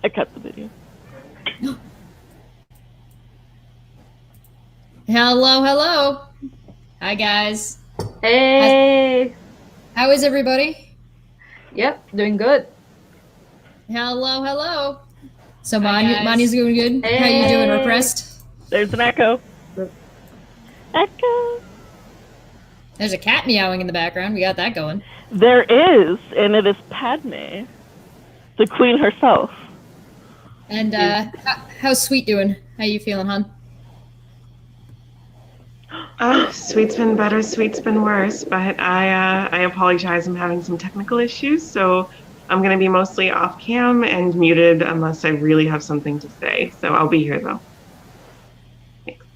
I cut the video. Hello, hello. Hi, guys. Hey. How is everybody? Yep, doing good. Hello, hello. So, Hi, guys. Mani's doing good. How you doing, Repressed? There's an echo. Echo. There's a cat meowing in the background. We got that going. There is, and it is Padme, the queen herself. And how's Sweet doing? How you feeling, hon? Sweet's been better, Sweet's been worse, but I apologize. I'm having some technical issues, so I'm going to be mostly off cam and muted unless I really have something to say. So I'll be here though. Thanks.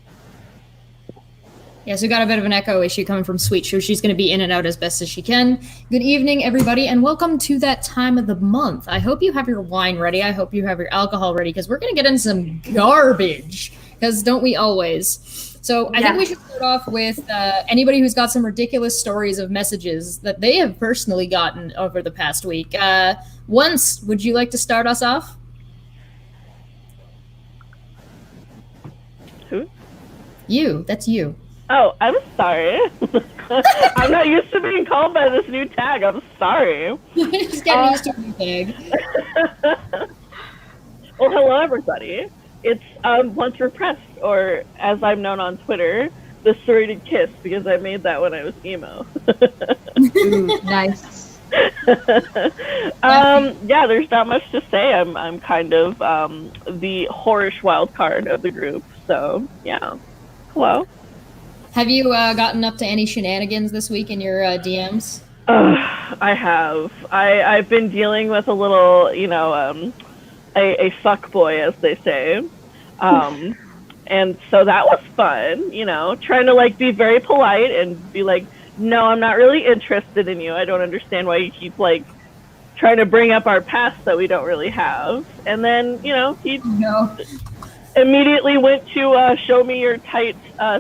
Yeah, so we got a bit of an echo issue coming from Sweet, so she's going to be in and out as best as she can. Good evening, everybody, and welcome to that time of the month. I hope you have your wine ready. I hope you have your alcohol ready, because we're going to get in some garbage, because don't we always? So I think we should start off with anybody who's got some ridiculous stories of messages that they have personally gotten over the past week. Once, would you like to start us off? Who? You. That's you. Oh, I'm sorry. I'm not used to being called by this new tag. I'm sorry. Just getting used to a new tag. Well, hello, everybody. It's Once Repressed, or as I'm known on Twitter, the Serrated Kiss, because I made that when I was emo. Ooh, nice. Yeah, there's not much to say. I'm kind of the whorish wild card of the group. So yeah. Hello. Have you gotten up to any shenanigans this week in your DMs? I have. I've been dealing with a little, a fuck boy, as they say. And so that was fun, trying to be very polite and be like, no, I'm not really interested in you. I don't understand why you keep trying to bring up our past that we don't really have. And then, he immediately went to show me your tight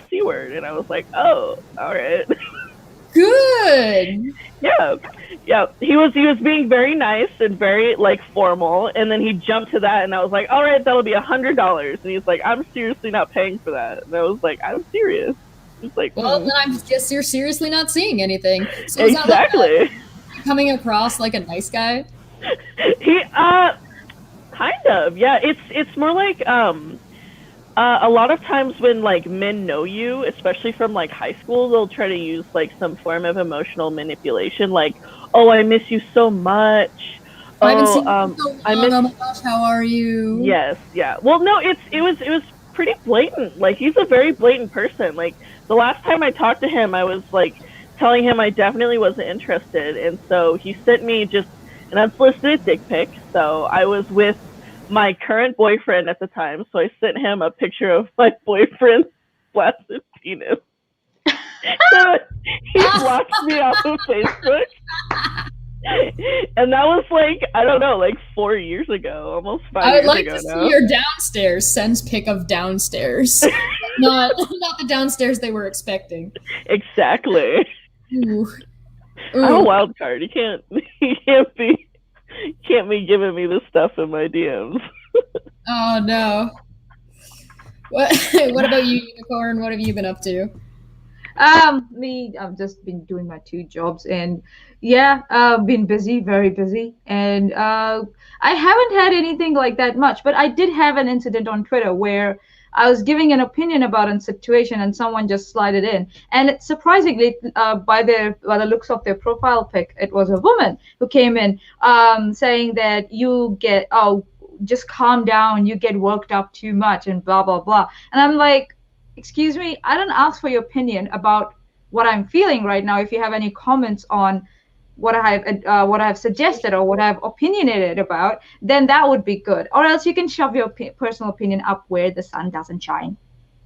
C word. And I was like, oh, all right. Good. Yeah. He was being very nice and very formal, and then he jumped to that, and I was like, all right, that'll be $100. And he's like, I'm seriously not paying for that. And I was like, I'm serious. He's like, well, then I guess you're seriously not seeing anything. So exactly. Coming across like a nice guy. He kind of, yeah. It's more like a lot of times when men know you, especially from high school, they'll try to use some form of emotional manipulation, oh, I miss you so much. I haven't seen you so long. Oh my gosh, how are you? Yes, yeah. Well, no, it was pretty blatant. He's a very blatant person. The last time I talked to him, I was telling him I definitely wasn't interested, and so he sent me just an unsolicited dick pic. So I was with my current boyfriend at the time, so I sent him a picture of my boyfriend's flaccid penis. So he blocked me off of Facebook. And that was I don't know, 4 years ago, almost 5 years ago now. I would like to see your downstairs sends pic of downstairs. not the downstairs they were expecting. Exactly. Ooh. I'm a wild card. You can't be giving me this stuff in my DMs. Oh no. What about you, Unicorn? What have you been up to? I've just been doing my 2 jobs, and been busy, very busy, and I haven't had anything like that much, but I did have an incident on Twitter where I was giving an opinion about a situation, and someone just slided in, and it, surprisingly, by the looks of their profile pic, it was a woman who came in, saying that just calm down, you get worked up too much, and blah blah blah, and I'm like, excuse me, I don't ask for your opinion about what I'm feeling right now. If you have any comments on what I've suggested or what I've opinionated about, then that would be good. Or else you can shove your personal opinion up where the sun doesn't shine.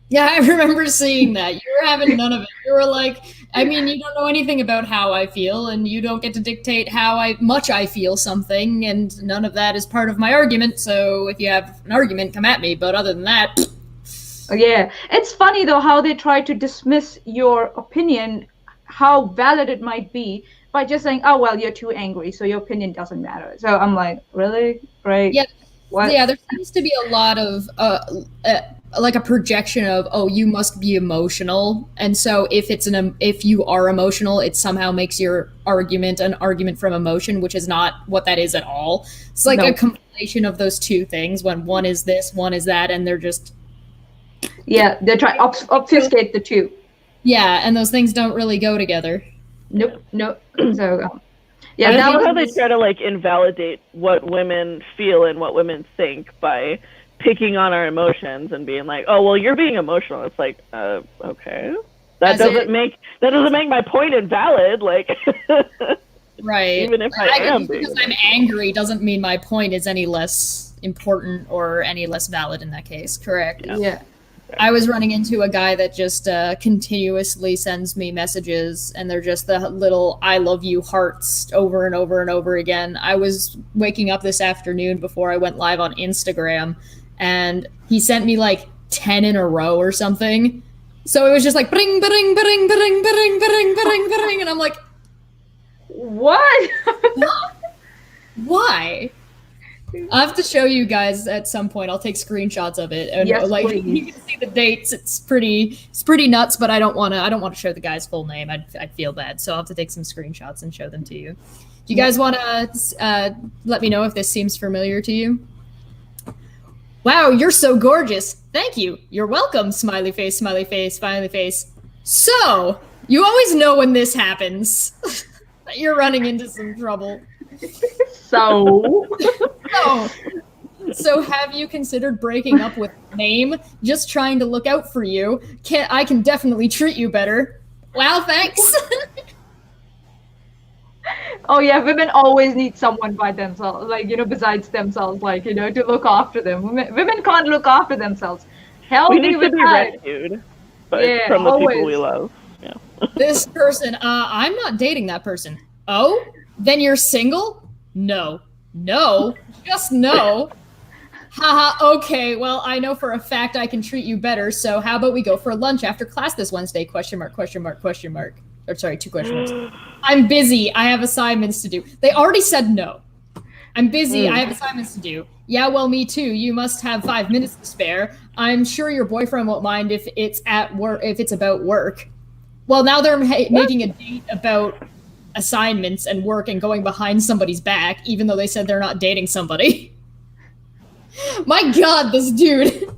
Yeah, I remember seeing that. You were having none of it. You were like, I mean, you don't know anything about how I feel, and you don't get to dictate how much I feel something, and none of that is part of my argument. So if you have an argument, come at me. But other than that... Yeah, it's funny though how they try to dismiss your opinion, how valid it might be, by just saying, oh well, you're too angry, so your opinion doesn't matter. So I'm like, really? Right? Yeah, What? Yeah, there seems to be a lot of like a projection of, oh, you must be emotional, and so if you are emotional, it somehow makes your argument an argument from emotion, which is not what that is at all. It's like No. a compilation of those two things when one is this, one is that, and they're just Yeah, they try obfuscate the two. yeah, and those things don't really go together. Nope. So yeah, I that love how they was try to like invalidate what women feel and what women think by picking on our emotions and being like, "Oh, well, you're being emotional." It's like, okay, that doesn't make my point invalid. Like, right. Even if I am being because I'm angry doesn't mean my point is any less important or any less valid in that case. Correct. yeah. I was running into a guy that just continuously sends me messages, and they're just the little "I love you" hearts over and over and over again. I was waking up this afternoon before I went live on Instagram, and he sent me like 10 in a row or something. So it was just like bring, bring, bring, bring, bring, bring, bring, bring, and I'm like, What? why? I'll have to show you guys at some point. I'll take screenshots of it, and Yes, like please. you can see the dates. It's pretty nuts. But I don't want to show the guy's full name. I'd feel bad. So I'll have to take some screenshots and show them to you. Do you guys want to let me know if this seems familiar to you? Wow, you're so gorgeous. Thank you. You're welcome. Smiley face, smiley face, smiley face. So you always know when this happens that you're running into some trouble. So So have you considered breaking up with Name? Just trying to look out for you. I can definitely treat you better. Wow, thanks. Oh yeah, women always need someone by themselves, like, besides themselves, like, to look after them. Women can't look after themselves. Hell, we need to be rescued. rescued, but Yeah, from the people always. we love. Yeah. This person, I'm not dating that person. Oh? Then you're single? No. No. Just no. Haha, okay, well, I know for a fact I can treat you better, so how about we go for lunch after class this Wednesday? Question mark, question mark, question mark. Or sorry, 2 question marks. I'm busy. I have assignments to do. They already said no. I'm busy. I have assignments to do. Yeah, well, me too. You must have 5 minutes to spare. I'm sure your boyfriend won't mind if it's at work, if it's about work. Well, now they're making a date about assignments and work and going behind somebody's back, even though they said they're not dating somebody. My God, this dude.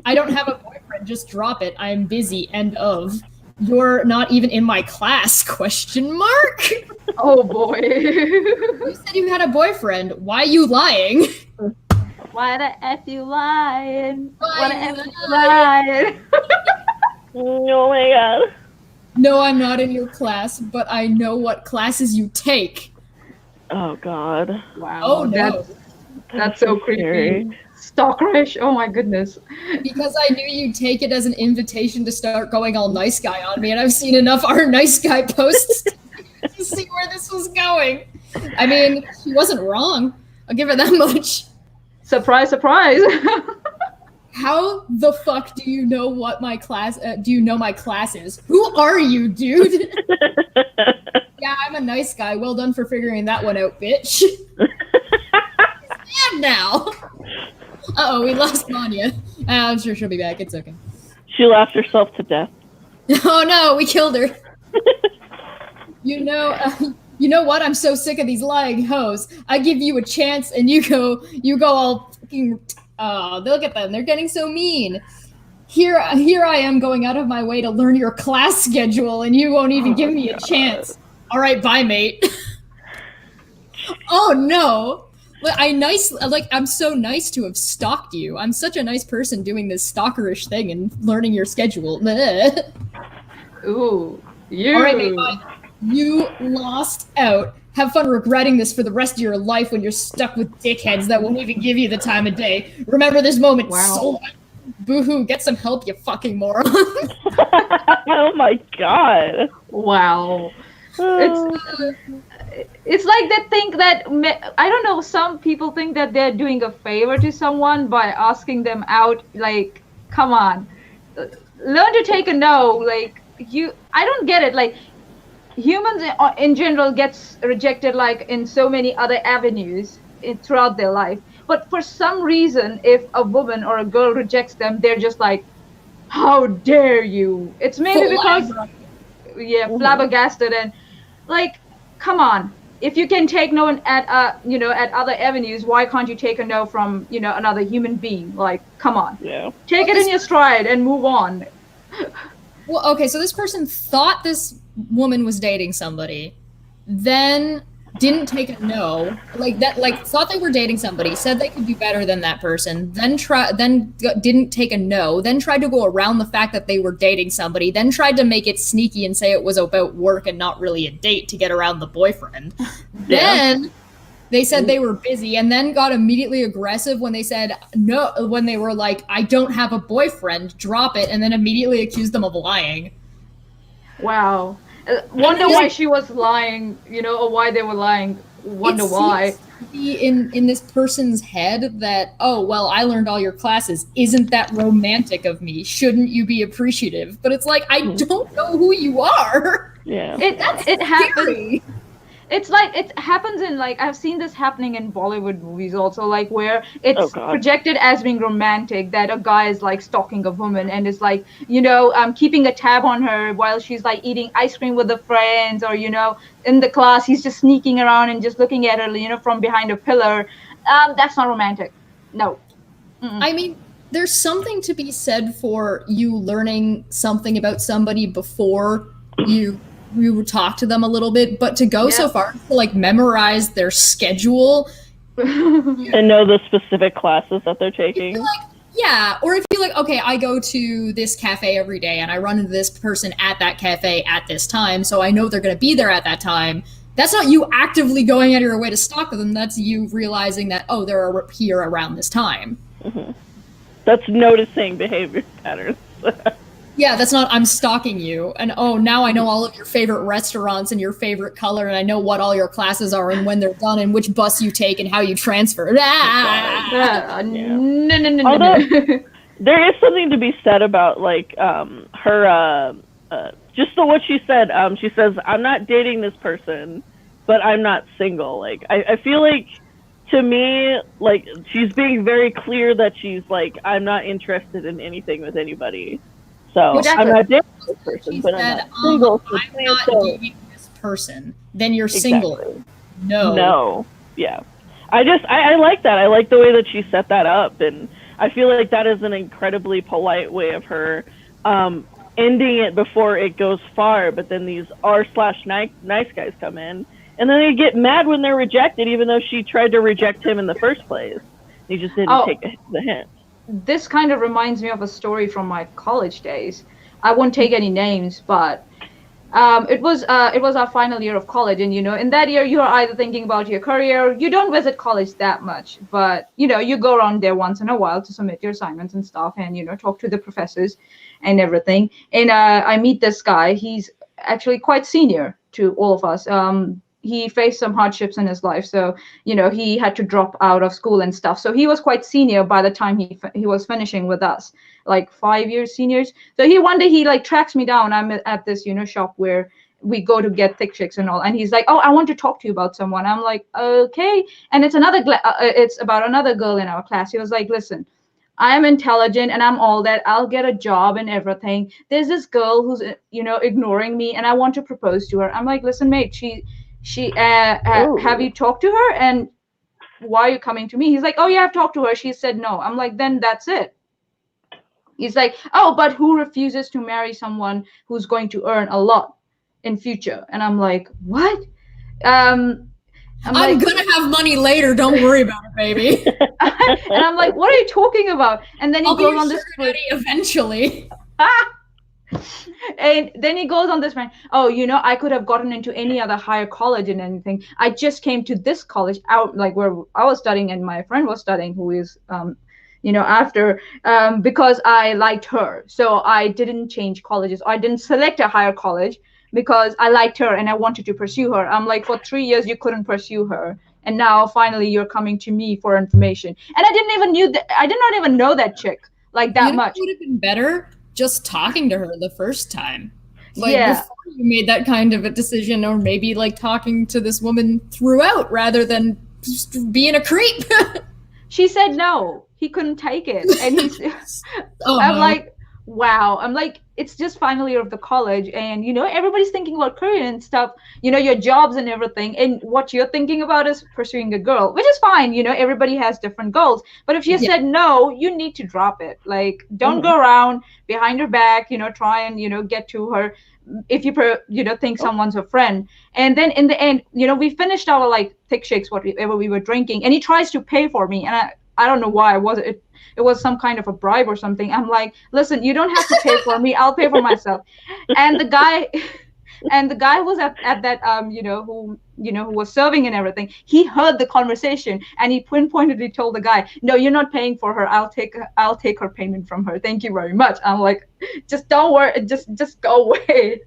I don't have a boyfriend. Just drop it. I am busy. End of. You're not even in my class? Question mark. Oh boy. You said you had a boyfriend. Why you lying? Why the F you lying? Why the you F you lying? Oh my God. No, I'm not in your class, but I know what classes you take. Oh God. Wow. Oh no. That's so creepy. Scary. Stalkerish. Oh my goodness. Because I knew you'd take it as an invitation to start going all nice guy on me, and I've seen enough our nice guy posts to see where this was going. I mean, she wasn't wrong. I'll give her that much. Surprise, surprise. How the fuck do you know what my class? Do you know my classes? Who are you, dude? Yeah, I'm a nice guy. Well done for figuring that one out, bitch. Damn now. Uh-oh, we lost Manya. I'm sure she'll be back. It's okay. She laughed herself to death. Oh no, we killed her. You know what? I'm so sick of these lying hoes. I give you a chance, and you go all fucking. Oh, look at them. They're getting so mean. Here I am going out of my way to learn your class schedule, and you won't even give me a chance. All right, bye, mate. Oh no. I'm so nice to have stalked you. I'm such a nice person doing this stalkerish thing and learning your schedule. Ooh, you. All right, mate, bye. You lost out. Have fun regretting this for the rest of your life when you're stuck with dickheads that won't even give you the time of day. Remember this moment. Wow. So boo-hoo, get some help, you fucking moron. Oh my God. Wow. It's like they think that, I don't know, some people think that they're doing a favor to someone by asking them out. Like, come on. Learn to take a no. Like, I don't get it. Like, humans in general gets rejected like in so many other avenues throughout their life. But for some reason, if a woman or a girl rejects them, they're just like, how dare you? It's maybe because, flabbergasted, and like, come on. If you can take no at at other avenues, why can't you take a no from another human being? Like, come on, take it in your stride and move on. Well, okay, so this person thought this woman was dating somebody, then didn't take a no, thought they were dating somebody, said they could do better than that person, then didn't take a no, then tried to go around the fact that they were dating somebody, then tried to make it sneaky and say it was about work and not really a date to get around the boyfriend. Then they said they were busy, and then got immediately aggressive when they said no, when they were like, I don't have a boyfriend, drop it, and then immediately accused them of lying. Wow. Wonder why she was lying, or why they were lying. Wonder why. Be in this person's head that, oh, well, I learned all your classes. Isn't that romantic of me? Shouldn't you be appreciative? But it's like, I don't know who you are. Yeah. It happens. It's like, it happens in, like, I've seen this happening in Bollywood movies also, like, where it's projected as being romantic, that a guy is, like, stalking a woman and is, like, keeping a tab on her while she's, like, eating ice cream with her friends, or, in the class, he's just sneaking around and just looking at her, from behind a pillar. That's not romantic. No. Mm-mm. I mean, there's something to be said for you learning something about somebody before you would talk to them a little bit, but to go so far to like memorize their schedule and know the specific classes that they're taking. Or if you're like, okay, I go to this cafe every day and I run into this person at that cafe at this time, so I know they're going to be there at that time. That's not you actively going out of your way to stalk them. That's you realizing that, oh, they're here around this time. Mm-hmm. That's noticing behavior patterns. Yeah, that's not, I'm stalking you, and oh, now I know all of your favorite restaurants and your favorite color, and I know what all your classes are and when they're done and which bus you take and how you transfer. No. Although, there is something to be said about, like, her, just what she said. She says, I'm not dating this person, but I'm not single. Like, I feel like, to me, like, she's being very clear that she's like, I'm not interested in anything with anybody. So I'm not dating this person, but I'm not single. So I'm not dating this person. Then you're single. No. Yeah. I like that. I like the way that she set that up, and I feel like that is an incredibly polite way of her ending it before it goes far. But then these r/nice guys come in, and then they get mad when they're rejected, even though she tried to reject him in the first place. He just didn't take the hint. This kind of reminds me of a story from my college days. I won't take any names, but it was our final year of college, and in that year you are either thinking about your career. You don't visit college that much, but you go around there once in a while to submit your assignments and stuff, and talk to the professors and everything. And I meet this guy. He's actually quite senior to all of us. He faced some hardships in his life, so he had to drop out of school and stuff. So he was quite senior by the time he was finishing with us, like 5 years seniors. So one day he like tracks me down. I'm at this shop where we go to get thick chicks and all, and he's like, oh, I want to talk to you about someone. I'm like, okay. And it's about another girl in our class. He was like, listen, I'm intelligent and I'm all that. I'll get a job and everything. There's this girl who's ignoring me, and I want to propose to her. I'm like, listen, mate, she have you talked to her, and why are you coming to me? He's like, oh yeah, I've talked to her. She said no. I'm like, then that's it. He's like, oh, but who refuses to marry someone who's going to earn a lot in future? And I'm like, what? I'm gonna have money later, don't worry about it, baby. And I'm like, what are you talking about? And then he goes on this eventually. And then he goes on this rant. Oh, I could have gotten into any other higher college and anything. I just came to this college out, like where I was studying and my friend was studying, who is, after, because I liked her. So I didn't change colleges. I didn't select a higher college because I liked her and I wanted to pursue her. I'm like, for 3 years you couldn't pursue her, and now finally you're coming to me for information. And I did not even know that chick like that much. It would have been better just talking to her the first time, before you made that kind of a decision, or maybe like talking to this woman throughout rather than just being a creep. She said no, he couldn't take it, and he's. Oh, I'm no. like, wow. I'm like, it's just final year of the college, and everybody's thinking about career and stuff. Your jobs and everything, and what you're thinking about is pursuing a girl, which is fine. Everybody has different goals. But if you Yeah. said no, you need to drop it. Like, don't Mhm. go around behind her back. Try and get to her if you think someone's a friend. And then in the end, we finished our like thick shakes, whatever we were drinking, and he tries to pay for me, and I don't know why. It was some kind of a bribe or something. I'm like, listen, you don't have to pay for me. I'll pay for myself. And the guy, and the guy who was at that who was serving and everything, he heard the conversation, and he pinpointedly told the guy, no, you're not paying for her. I'll take her payment from her. Thank you very much. I'm like, just don't worry. Just go away.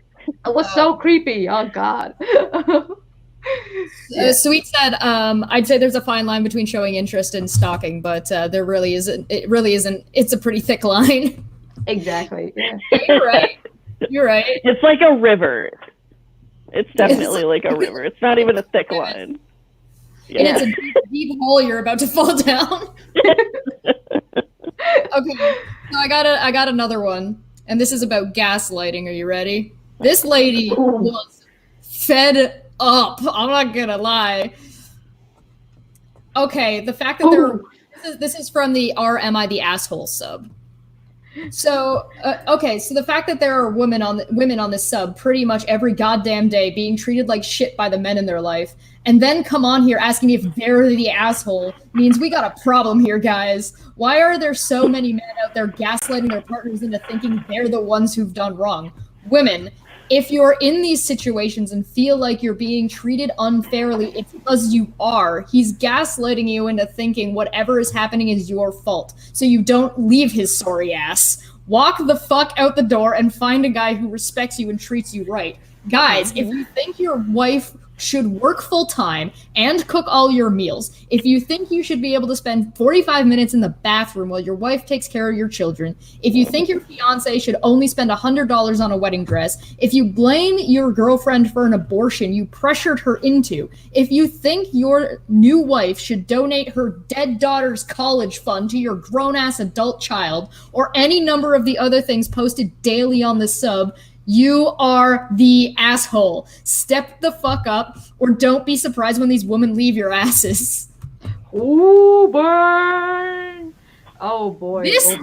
It was so creepy. Oh God. Yeah. Sweet said, I'd say there's a fine line between showing interest and stalking, but there really isn't. It really isn't. It's a pretty thick line. Exactly. Yeah. You're right. You're right. It's like a river. It's definitely like a river. It's not even a thick line. And it's a deep, deep hole you're about to fall down. Okay, so I got another one, and this is about gaslighting. Are you ready? This lady was fed up. I'm not gonna lie. Okay, the fact that this is from the Am I the Asshole sub. So okay, so the fact that there are women on this sub pretty much every goddamn day being treated like shit by the men in their life, and then come on here asking if they're the asshole means we got a problem here, guys. Why are there so many men out there gaslighting their partners into thinking they're the ones who've done wrong? Women, if you're in these situations and feel like you're being treated unfairly, it's because you are. He's gaslighting you into thinking whatever is happening is your fault, so you don't leave his sorry ass. Walk the fuck out the door and find a guy who respects you and treats you right. Guys, if you think your wife should work full time and cook all your meals, if you think you should be able to spend 45 minutes in the bathroom while your wife takes care of your children, if you think your fiance should only spend $100 on a wedding dress, if you blame your girlfriend for an abortion you pressured her into, if you think your new wife should donate her dead daughter's college fund to your grown-ass adult child, or any number of the other things posted daily on the sub, you are the asshole. Step the fuck up, or don't be surprised when these women leave your asses. Ooh, burn! Oh boy. This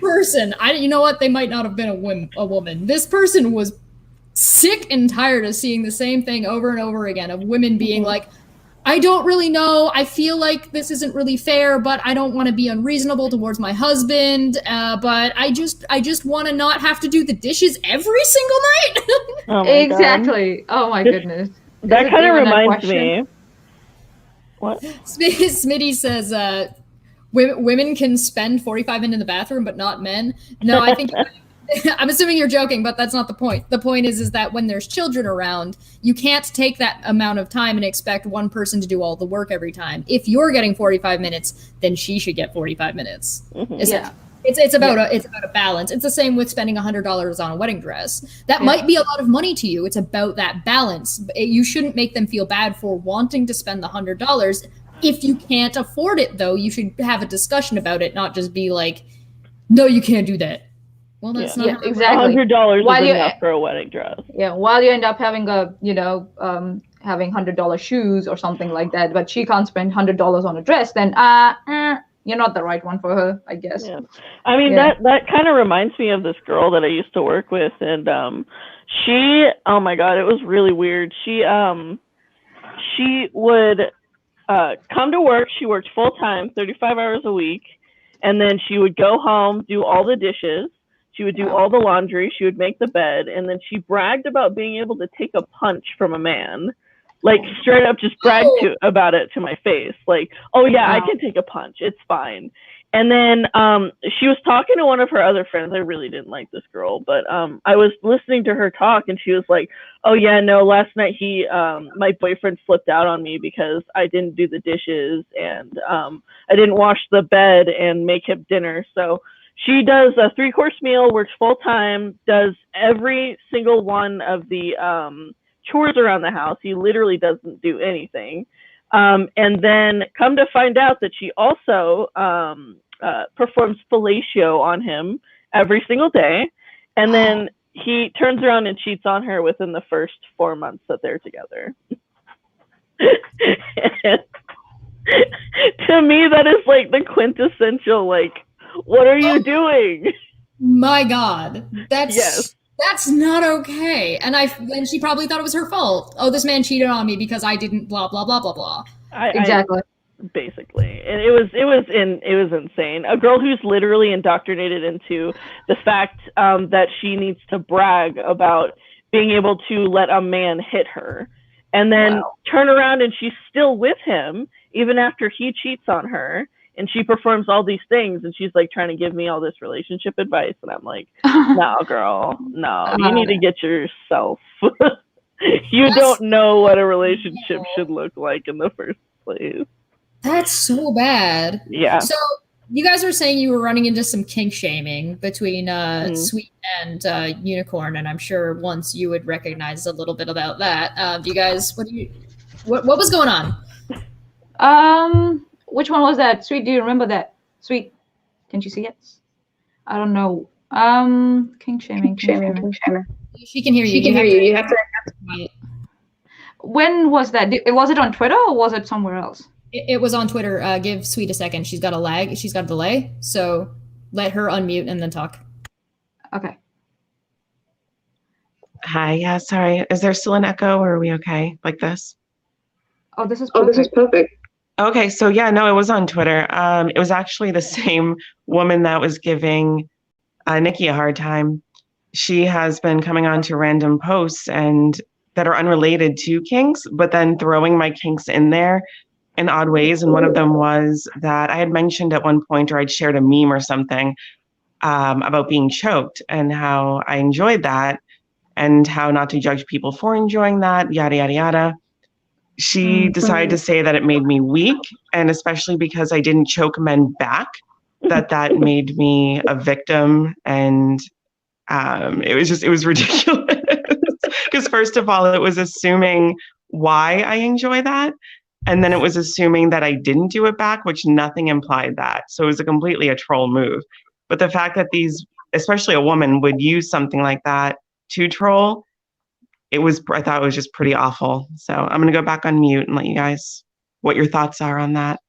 person, you know what? They might not have been a woman. This person was sick and tired of seeing the same thing over and over again, of women being like, I don't really know. I feel like this isn't really fair, but I don't want to be unreasonable towards my husband. But I just want to not have to do the dishes every single night. Oh my Exactly. God. Oh my goodness. That kind of reminds me. What? Smitty says, women can spend 45 minutes in the bathroom, but not men. No, I think I'm assuming you're joking, but that's not the point. The point is that when there's children around, you can't take that amount of time and expect one person to do all the work every time. If you're getting 45 minutes, then she should get 45 minutes. Mm-hmm. Yeah. It's about a balance. It's the same with spending $100 on a wedding dress. That might be a lot of money to you. It's about that balance. You shouldn't make them feel bad for wanting to spend the $100. If you can't afford it, though, you should have a discussion about it, not just be like, no, you can't do that. Well, that's not exactly. $100 is enough for a wedding dress. Yeah, while you end up having having $100 shoes or something like that, but she can't spend $100 on a dress, then you're not the right one for her, I guess. Yeah. I mean, that kind of reminds me of this girl that I used to work with, and she, oh my God, it was really weird. She would come to work. She worked full time, 35 hours a week, and then she would go home, do all the dishes. She would do all the laundry. She would make the bed, and then she bragged about being able to take a punch from a man. Like, straight up just bragged about it to my face. Like, oh yeah, I can take a punch. It's fine. And then she was talking to one of her other friends. I really didn't like this girl, but I was listening to her talk, and she was like, oh yeah, no, last night my boyfriend flipped out on me because I didn't do the dishes, and I didn't wash the bed and make him dinner. So she does a 3-course meal, works full time, does every single one of the chores around the house. He literally doesn't do anything. And then come to find out that she also performs fellatio on him every single day. And then he turns around and cheats on her within the first 4 months that they're together. To me, that is like the quintessential, like, what are you doing? My God, Yes. that's not okay. And she probably thought it was her fault. Oh, this man cheated on me because I didn't blah blah blah blah blah. Exactly. Basically, and it was insane. A girl who's literally indoctrinated into the fact that she needs to brag about being able to let a man hit her, and then turn around and she's still with him even after he cheats on her, and she performs all these things, and she's like trying to give me all this relationship advice, and I'm like, no, girl, no, you need to get yourself. You don't know what a relationship should look like in the first place. That's so bad. Yeah. So you guys are saying you were running into some kink shaming between Sweet and Unicorn, and I'm sure once you would recognize a little bit about that. You guys, what was going on? Which one was that? Sweet, do you remember that? Sweet, can you see it? I don't know. Kink shaming. She can hear you. She can hear you. You have to. When was that? Was it on Twitter or was it somewhere else? It was on Twitter. Give Sweet a second. She's got a lag. She's got a delay. So let her unmute and then talk. Okay. Hi. Yeah. Sorry. Is there still an echo, or are we okay like this? Oh, this is perfect. Okay. So yeah, no, it was on Twitter. It was actually the same woman that was giving Nikki a hard time. She has been coming on to random posts and that are unrelated to kinks, but then throwing my kinks in there in odd ways. And one of them was that I had mentioned at one point, or I'd shared a meme or something about being choked and how I enjoyed that and how not to judge people for enjoying that, yada, yada, yada. She decided to say that it made me weak, and especially because I didn't choke men back, that made me a victim. And it was ridiculous. Because first of all, it was assuming why I enjoy that. And then it was assuming that I didn't do it back, which nothing implied that. So it was completely a troll move. But the fact that especially a woman, would use something like that to troll, I thought it was just pretty awful. So I'm going to go back on mute and let you guys, what your thoughts are on that.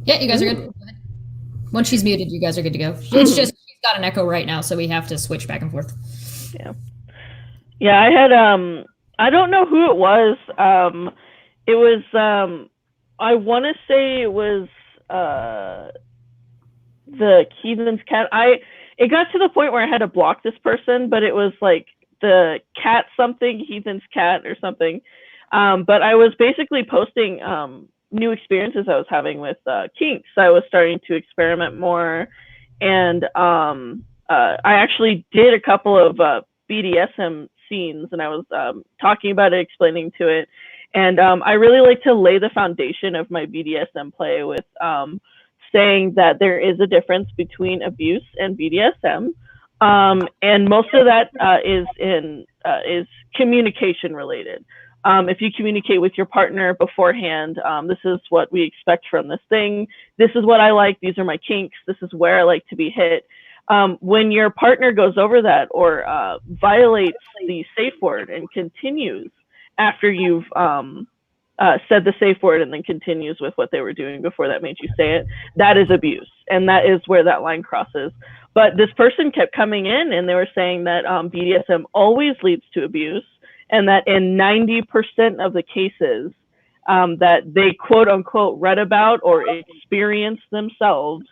Yeah, you guys are good. Once she's muted, you guys are good to go. It's just she's got an echo right now, so we have to switch back and forth. Yeah, I had I don't know who it was. It was I want to say it was the Heathen's cat. It got to the point where I had to block this person, but it was like the cat something, Heathen's cat or something. But I was basically posting new experiences I was having with kinks. I was starting to experiment more, and I actually did a couple of BDSM scenes, and I was talking about it, explaining to it, and I really like to lay the foundation of my BDSM play with saying that there is a difference between abuse and BDSM, and most of that is communication related. If you communicate with your partner beforehand, this is what we expect from this thing. This is what I like. These are my kinks. This is where I like to be hit. When your partner goes over that or violates the safe word and continues after you've said the safe word and then continues with what they were doing before that made you say it, that is abuse. And that is where that line crosses. But this person kept coming in and they were saying that BDSM always leads to abuse, and that in 90% of the cases that they quote unquote read about or experienced themselves,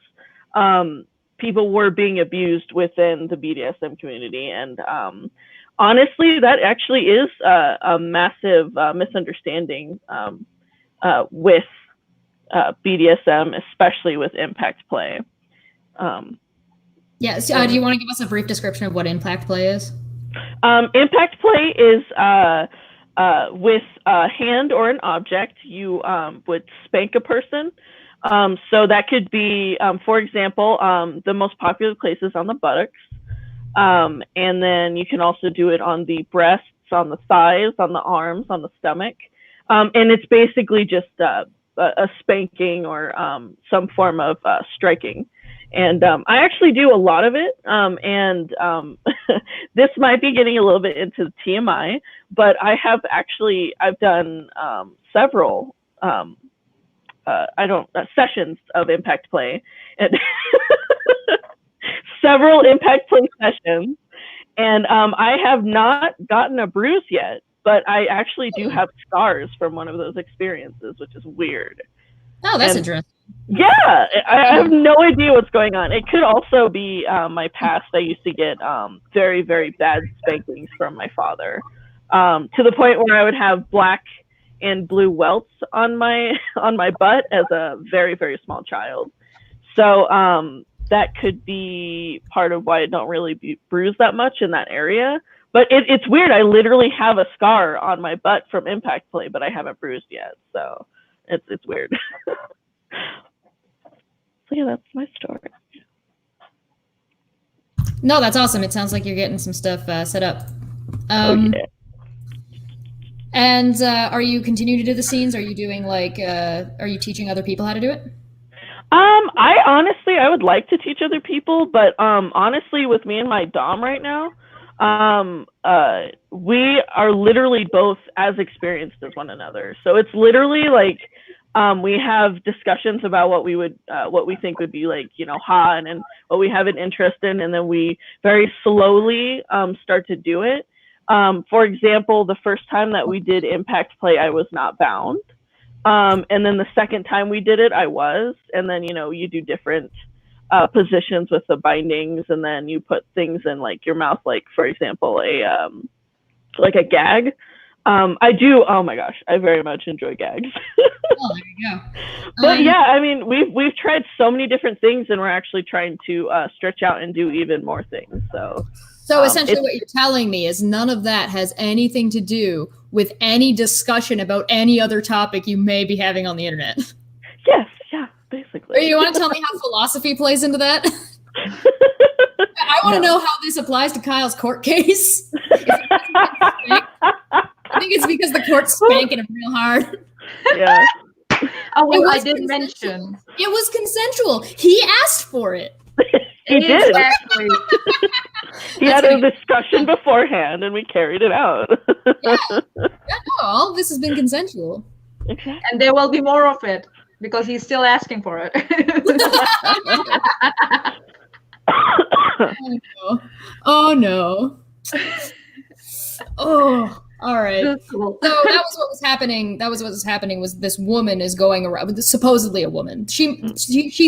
people were being abused within the BDSM community. And honestly, that actually is a massive misunderstanding with BDSM, especially with impact play. Yeah, so, do you want to give us a brief description of what impact play is? Impact play is with a hand or an object. You would spank a person. So that could be, for example, the most popular places on the buttocks. And then you can also do it on the breasts on the thighs, on the arms, on the stomach. And it's basically just a spanking or some form of striking. And I actually do a lot of it. And this might be getting a little bit into TMI, but I've done several sessions of impact play, and several impact play sessions. And I have not gotten a bruise yet, but I actually do have scars from one of those experiences, which is weird. Oh, that's interesting. Yeah, I have no idea what's going on. It could also be my past. I used to get very, very bad spankings from my father, to the point where I would have black and blue welts on my butt as a very, very small child. So that could be part of why I don't really bruise that much in that area. But it's weird. I literally have a scar on my butt from impact play, but I haven't bruised yet. So it's weird. So yeah, that's my story. No, that's awesome. It sounds like you're getting some stuff set up. Okay. And are you continuing to do the scenes? Are you doing are you teaching other people how to do it? I would like to teach other people, but honestly, with me and my dom right now, we are literally both as experienced as one another. So it's literally like we have discussions about what we think would be like, hot and what we have an interest in, and then we very slowly start to do it. For example, the first time that we did impact play, I was not bound. And then the second time we did it, I was. And then, you do different positions with the bindings, and then you put things in like your mouth, like, for example, like a gag. Oh my gosh, I very much enjoy gags. Oh, there you go. But yeah, I mean, we've tried so many different things, and we're actually trying to stretch out and do even more things. So essentially what you're telling me is none of that has anything to do with any discussion about any other topic you may be having on the internet. Yes, yeah, basically. Or you want to tell me how philosophy plays into that? I want to know how this applies to Kyle's court case. I think it's because the court's spanking him real hard. Yeah. Oh, well, I did mention. It was consensual. He asked for it. He did. Exactly. He had a discussion beforehand, and we carried it out. Yeah, no, all of this has been consensual. Exactly. And there will be more of it because he's still asking for it. Oh no. Oh, all right. Cool. So that was what was happening. Was this woman is going around, supposedly a woman. She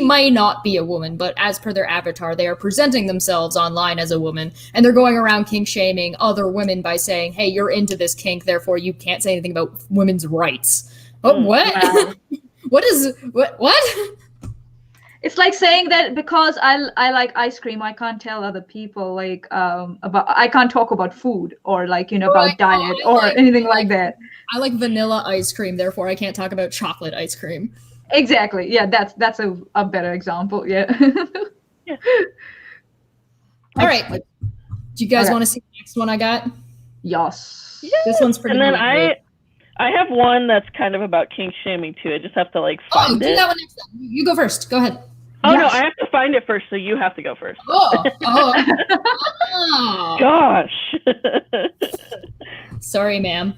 may not be a woman, but as per their avatar, they are presenting themselves online as a woman, and they're going around kink shaming other women by saying, "Hey, you're into this kink, therefore you can't say anything about women's rights." Oh, what? Wow. What? It's like saying that because I like ice cream, I can't tell other people I can't talk about food or about diet or anything like that. I like vanilla ice cream, therefore I can't talk about chocolate ice cream. Exactly. Yeah, that's a better example. Yeah. Yeah. All right. Do you guys want to see the next one I got? Yes. This one's pretty. And then I have one that's kind of about kink shaming too. I just have to find it. Do that one next time. You go first. Go ahead. Oh yes. No, I have to find it first, so you have to go first. Oh. Gosh. Sorry, ma'am.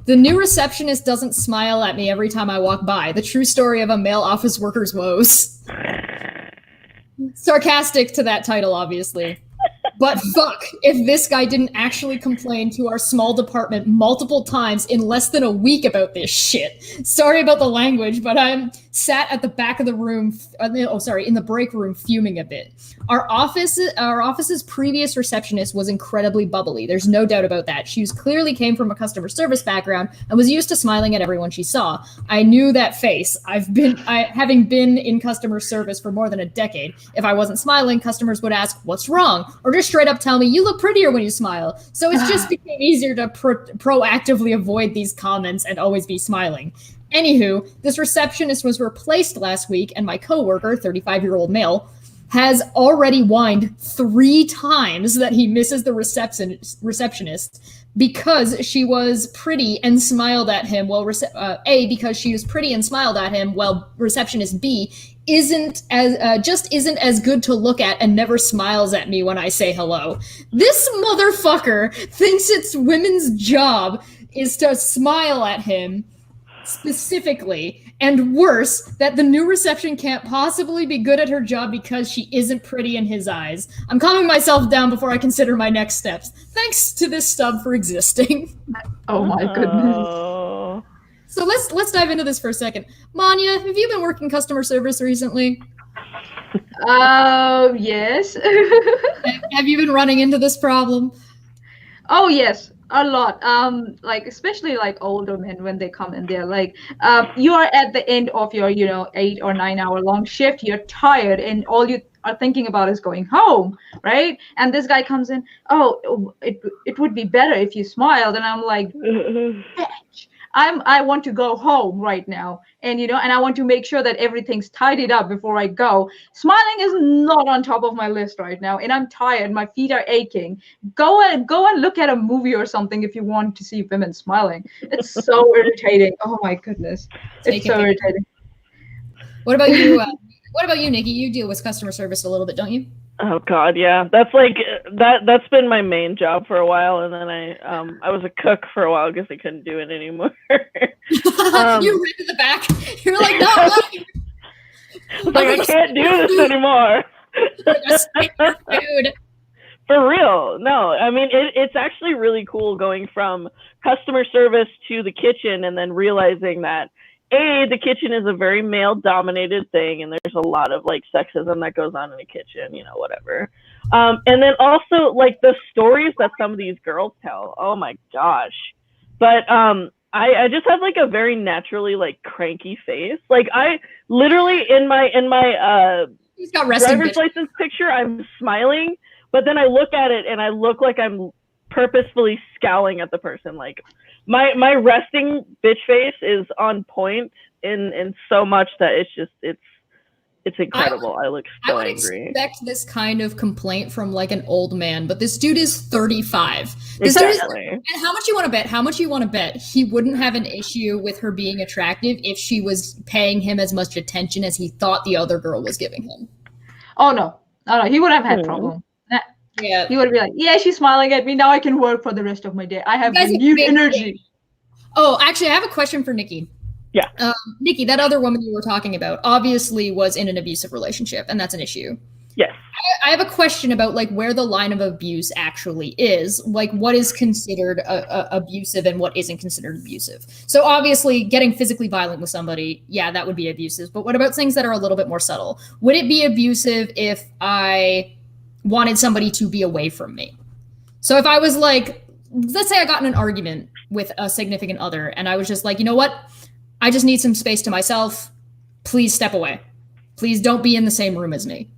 The new receptionist doesn't smile at me every time I walk by. The true story of a male office worker's woes. Sarcastic to that title, obviously. But fuck, if this guy didn't actually complain to our small department multiple times in less than a week about this shit. Sorry about the language, but I'm sat at the back of the room, in the break room fuming a bit. Our office's previous receptionist was incredibly bubbly. There's no doubt about that. She clearly came from a customer service background and was used to smiling at everyone she saw. I knew that face. Having been in customer service for more than a decade, if I wasn't smiling, customers would ask, "What's wrong?" Or just straight up tell me, "You look prettier when you smile." So it's just became easier to proactively avoid these comments and always be smiling. Anywho, this receptionist was replaced last week, and my coworker, 35-year-old male, has already whined 3 times that he misses the receptionist because she was pretty and smiled at him. Well, A, because she was pretty and smiled at him, while receptionist B isn't as good to look at and never smiles at me when I say hello. This motherfucker thinks it's women's job is to smile at him specifically, and worse, that the new reception can't possibly be good at her job because she isn't pretty in his eyes. I'm calming myself down before I consider my next steps. Thanks to this stub for existing. Oh my goodness. So let's dive into this for a second. Manya, have you been working customer service recently? Yes. Have you been running into this problem? Oh yes, a lot. Like especially like older men when they come in, they're like, you are at the end of your 8 or 9 hour long shift. You're tired, and all you are thinking about is going home, right? And this guy comes in. Oh, it would be better if you smiled, and I'm like, bitch. I want to go home right now, and and I want to make sure that everything's tidied up before I go. Smiling is not on top of my list right now, and I'm tired. My feet are aching. Go and look at a movie or something if you want to see women smiling. It's so irritating. Oh my goodness, it's so irritating. What about you? What about you, Nikki? You deal with customer service a little bit, don't you? Oh God, yeah. That's like that's been my main job for a while, and then I was a cook for a while because I couldn't do it anymore. You ran to the back. You're like, no, like I can't do this anymore. Dude. For real. No, I mean it's actually really cool going from customer service to the kitchen and then realizing that the kitchen is a very male-dominated thing, and there's a lot of like sexism that goes on in the kitchen, whatever. And then also like the stories that some of these girls tell. Oh my gosh! But I just have like a very naturally like cranky face. Like I literally in my He's got driver's license picture, I'm smiling, but then I look at it and I look like I'm purposefully scowling at the person. Like my resting bitch face is on point in so much that it's incredible. I look so angry. I would expect this kind of complaint from like an old man, but this dude is 35. Exactly. And how much you want to bet? How much you want to bet he wouldn't have an issue with her being attractive if she was paying him as much attention as he thought the other girl was giving him? Oh no, he would have had problem. Yeah, he would be like, yeah, she's smiling at me. Now I can work for the rest of my day. I have renewed energy. Oh, actually, I have a question for Nikki. Yeah. Nikki, that other woman you were talking about obviously was in an abusive relationship, and that's an issue. Yes. I have a question about like where the line of abuse actually is. Like what is considered abusive and what isn't considered abusive. So obviously getting physically violent with somebody, yeah, that would be abusive. But what about things that are a little bit more subtle? Would it be abusive if I wanted somebody to be away from me? So if I was like, let's say I got in an argument with a significant other and I was just like, you know what? I just need some space to myself. Please step away. Please don't be in the same room as me.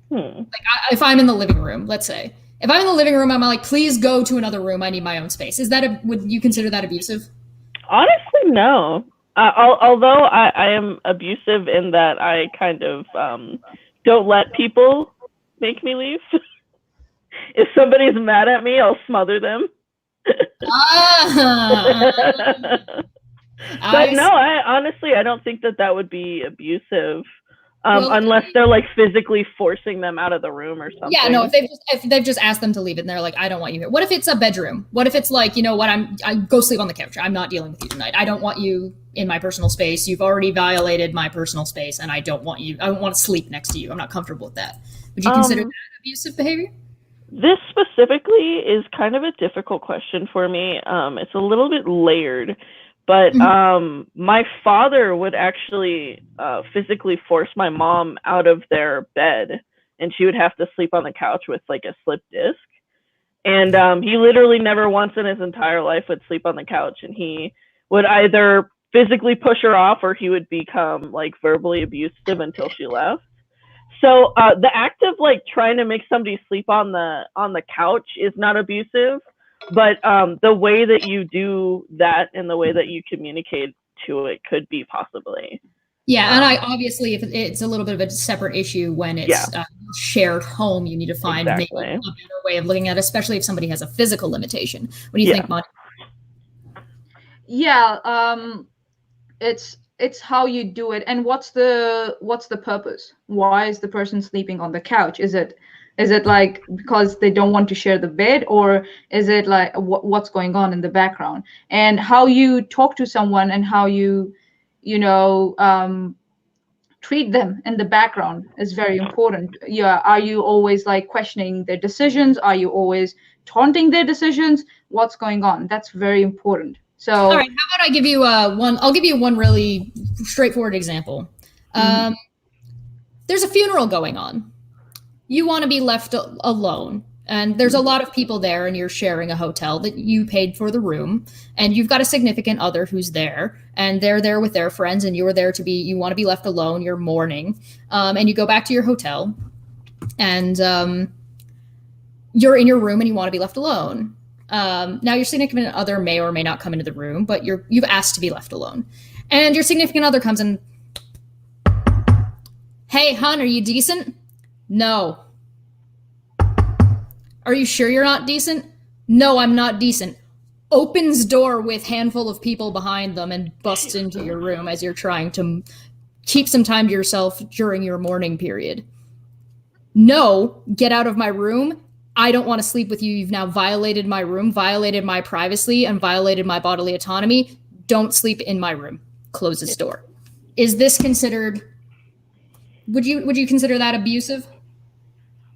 Like if I'm in the living room, let's say. If I'm in the living room, I'm like, please go to another room. I need my own space. Would you consider that abusive? Honestly, no. Although I am abusive in that I kind of don't let people make me leave. If somebody's mad at me, I'll smother them. But no, I honestly don't think that would be abusive. Unless they're like physically forcing them out of the room or something. Yeah, no, if they've just asked them to leave it and they're like, I don't want you here. What if it's a bedroom? What if it's like, you know what, I go sleep on the couch. I'm not dealing with you tonight. I don't want you in my personal space. You've already violated my personal space and I don't want to sleep next to you. I'm not comfortable with that. Would you consider that abusive behavior? This specifically is kind of a difficult question for me. It's a little bit layered. But my father would actually physically force my mom out of their bed, and she would have to sleep on the couch with like a slip disc. And he literally never once in his entire life would sleep on the couch, and he would either physically push her off or he would become like verbally abusive until she left. So the act of like trying to make somebody sleep on the couch is not abusive. But the way that you do that and the way that you communicate to it could be possibly. Yeah, and I obviously, if it's a little bit of a separate issue when it's shared home. You need to find maybe a better way of looking at it, especially if somebody has a physical limitation. What do you think, Mon? Yeah, it's how you do it, and what's the purpose? Why is the person sleeping on the couch? Is it like because they don't want to share the bed, or is it like what's going on in the background? And how you talk to someone and how you treat them in the background is very important. Yeah, are you always like questioning their decisions? Are you always taunting their decisions? What's going on? That's very important. So, all right, how about I give you one? I'll give you one really straightforward example. There's a funeral going on. You want to be left alone, and there's a lot of people there, and you're sharing a hotel that you paid for the room, and you've got a significant other who's there, and they're there with their friends, and you want to be left alone. You're mourning, and you go back to your hotel, and you're in your room, and you want to be left alone. Now your significant other may or may not come into the room, but you've asked to be left alone. And your significant other comes in, "Hey, hon, are you decent?" "No." "Are you sure you're not decent?" "No, I'm not decent." Opens door with handful of people behind them and busts into your room as you're trying to keep some time to yourself during your mourning period. "No, get out of my room. I don't want to sleep with you. You've now violated my room, violated my privacy, and violated my bodily autonomy. Don't sleep in my room." Closes door. Is this considered, would you consider that abusive?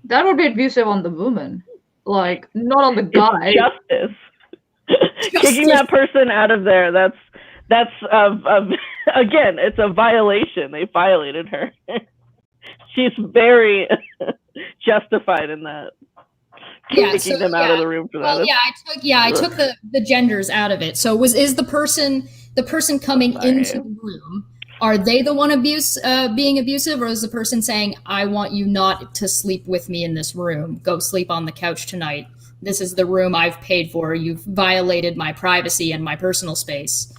That would be abusive on the woman, like not on the guy. It's justice. Kicking that person out of there, that's again, it's a violation. They violated her. She's very justified in that. Kicking them out of the room for that. Well, I took the genders out of it. So is the person coming into the room, are they the one being abusive, or is the person saying, "I want you not to sleep with me in this room. Go sleep on the couch tonight. This is the room I've paid for. You've violated my privacy and my personal space"?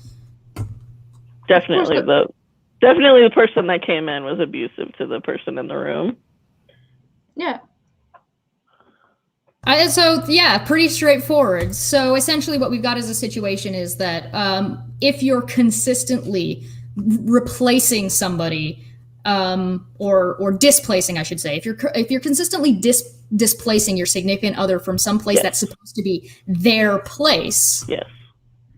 Definitely the person that came in was abusive to the person in the room. Yeah. Pretty straightforward. So essentially what we've got as a situation is that if you're consistently replacing somebody, or displacing, I should say, if you're consistently displacing your significant other from some place that's supposed to be their place,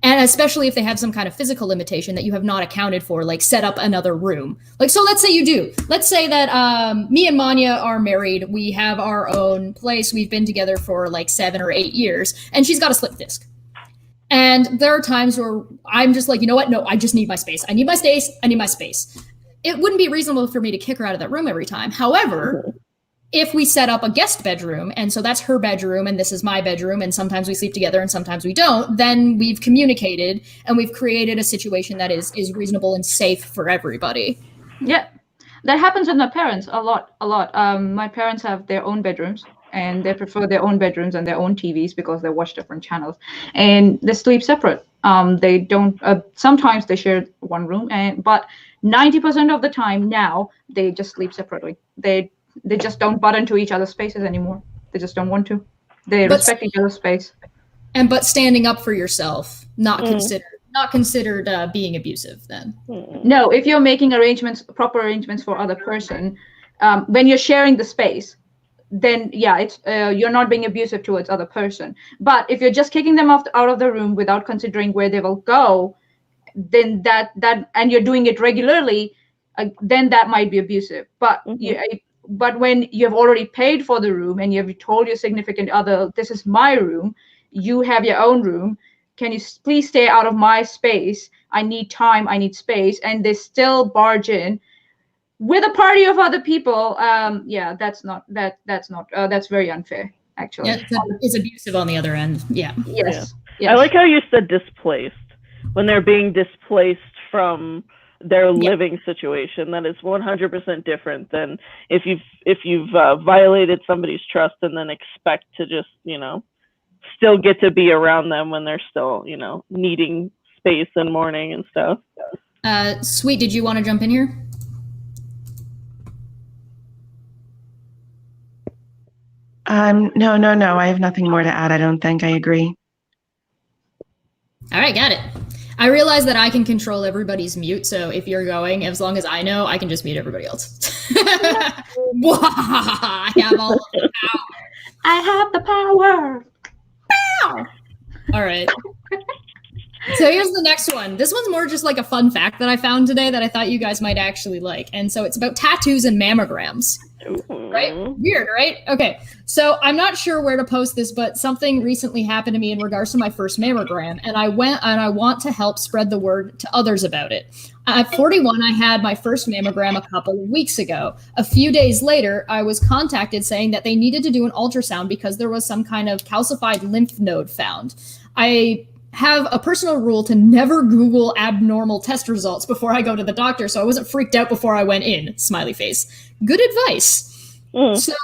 and especially if they have some kind of physical limitation that you have not accounted for, like set up another room. Like, so let's say you do. Let's say that me and Manya are married. We have our own place. We've been together for like 7 or 8 years, and she's got a slip disc. And there are times where I'm just like, you know what? No, I just need my space. I need my space. I need my space. It wouldn't be reasonable for me to kick her out of that room every time. However, if we set up a guest bedroom, and so that's her bedroom and this is my bedroom, and sometimes we sleep together and sometimes we don't, then we've communicated and we've created a situation that is reasonable and safe for everybody. Yeah, that happens with my parents a lot. My parents have their own bedrooms, and they prefer their own bedrooms and their own TVs because they watch different channels, and they sleep separate. They don't. Sometimes they share one room, but 90% of the time now they just sleep separately. They just don't butt into each other's spaces anymore. They just don't want to. They respect each other's space. But standing up for yourself, not considered being abusive then. No, if you're making proper arrangements for other person, when you're sharing the space, then it's you're not being abusive towards other person. But if you're just kicking them out of the room without considering where they will go, then that and you're doing it regularly, then that might be abusive. But but when you have already paid for the room and you have told your significant other, "This is my room, you have your own room, can you please stay out of my space? I need time, I need space," and they still barge in with a party of other people, that's very unfair, actually. Yeah, it's abusive on the other end. Yeah. Yes. I like how you said displaced. When they're being displaced from their living situation, that is 100% different than if you've violated somebody's trust and then expect to just still get to be around them when they're still needing space and mourning and stuff. Sweet, did you want to jump in here? No. I have nothing more to add. I don't think. I agree. All right, got it. I realize that I can control everybody's mute, so if you're going, as long as I know, I can just mute everybody else. I have all of the power. I have the power. Pow! All right. So here's the next one. This one's more just like a fun fact that I found today that I thought you guys might actually like. And so it's about tattoos and mammograms. Right? Weird, right? Okay. So I'm not sure where to post this, but something recently happened to me in regards to my first mammogram. And I want to help spread the word to others about it. At 41, I had my first mammogram a couple of weeks ago. A few days later, I was contacted saying that they needed to do an ultrasound because there was some kind of calcified lymph node found. I have a personal rule to never Google abnormal test results before I go to the doctor, so I wasn't freaked out before I went in. Smiley face. Good advice. So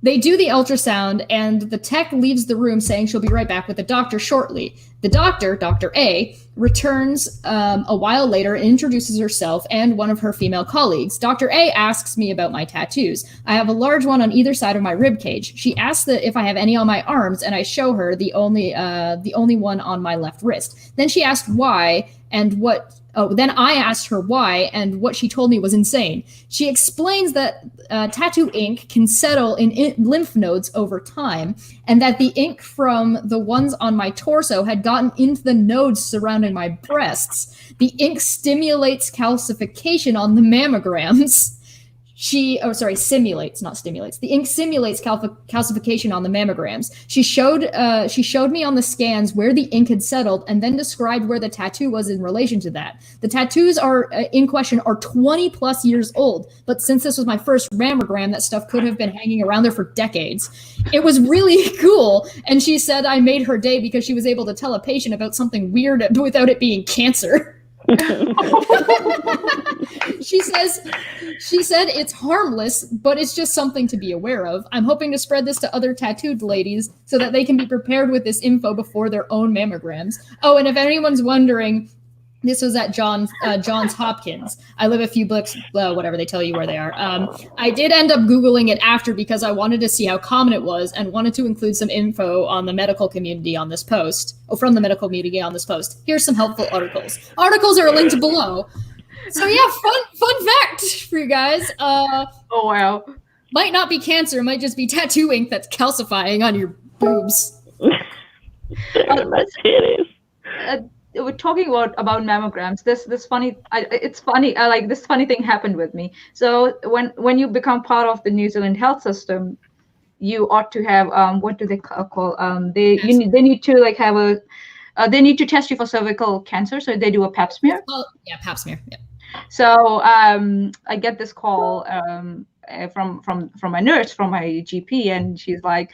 they do the ultrasound, and the tech leaves the room saying she'll be right back with the doctor shortly. The doctor, Dr. A, returns a while later and introduces herself and one of her female colleagues. Dr. A asks me about my tattoos. I have a large one on either side of my rib cage. She asks if I have any on my arms, and I show her the only one on my left wrist. Then she asked why and what. Then I asked her why, and what she told me was insane. She explains that tattoo ink can settle in lymph nodes over time, and that the ink from the ones on my torso had gotten into the nodes surrounding my breasts. The ink stimulates calcification on the mammograms. Simulates, not stimulates. The ink simulates calcification on the mammograms. She showed me on the scans where the ink had settled and then described where the tattoo was in relation to that. The tattoos are in question are 20 plus years old, but since this was my first mammogram, that stuff could have been hanging around there for decades. It was really cool, and she said I made her day because she was able to tell a patient about something weird without it being cancer. She said it's harmless, but it's just something to be aware of. I'm hoping to spread this to other tattooed ladies so that they can be prepared with this info before their own mammograms. Oh, and if anyone's wondering, this was at Johns Hopkins. I live a few blocks, whatever they tell you where they are. I did end up Googling it after because I wanted to see how common it was and wanted to include some info on the medical community on this post. From the medical community on this post. Here's some helpful articles. Articles are linked below. So yeah, fun fact for you guys. Oh wow. Might not be cancer, might just be tattoo ink that's calcifying on your boobs. That's hideous. We're talking about mammograms. This funny thing happened with me. So when you become part of the New Zealand health system, you ought to have what do they call they need to like have a they need to test you for cervical cancer, so they do a pap smear. Yeah, pap smear. Yeah. So I get this call from my nurse, from my GP, and she's like,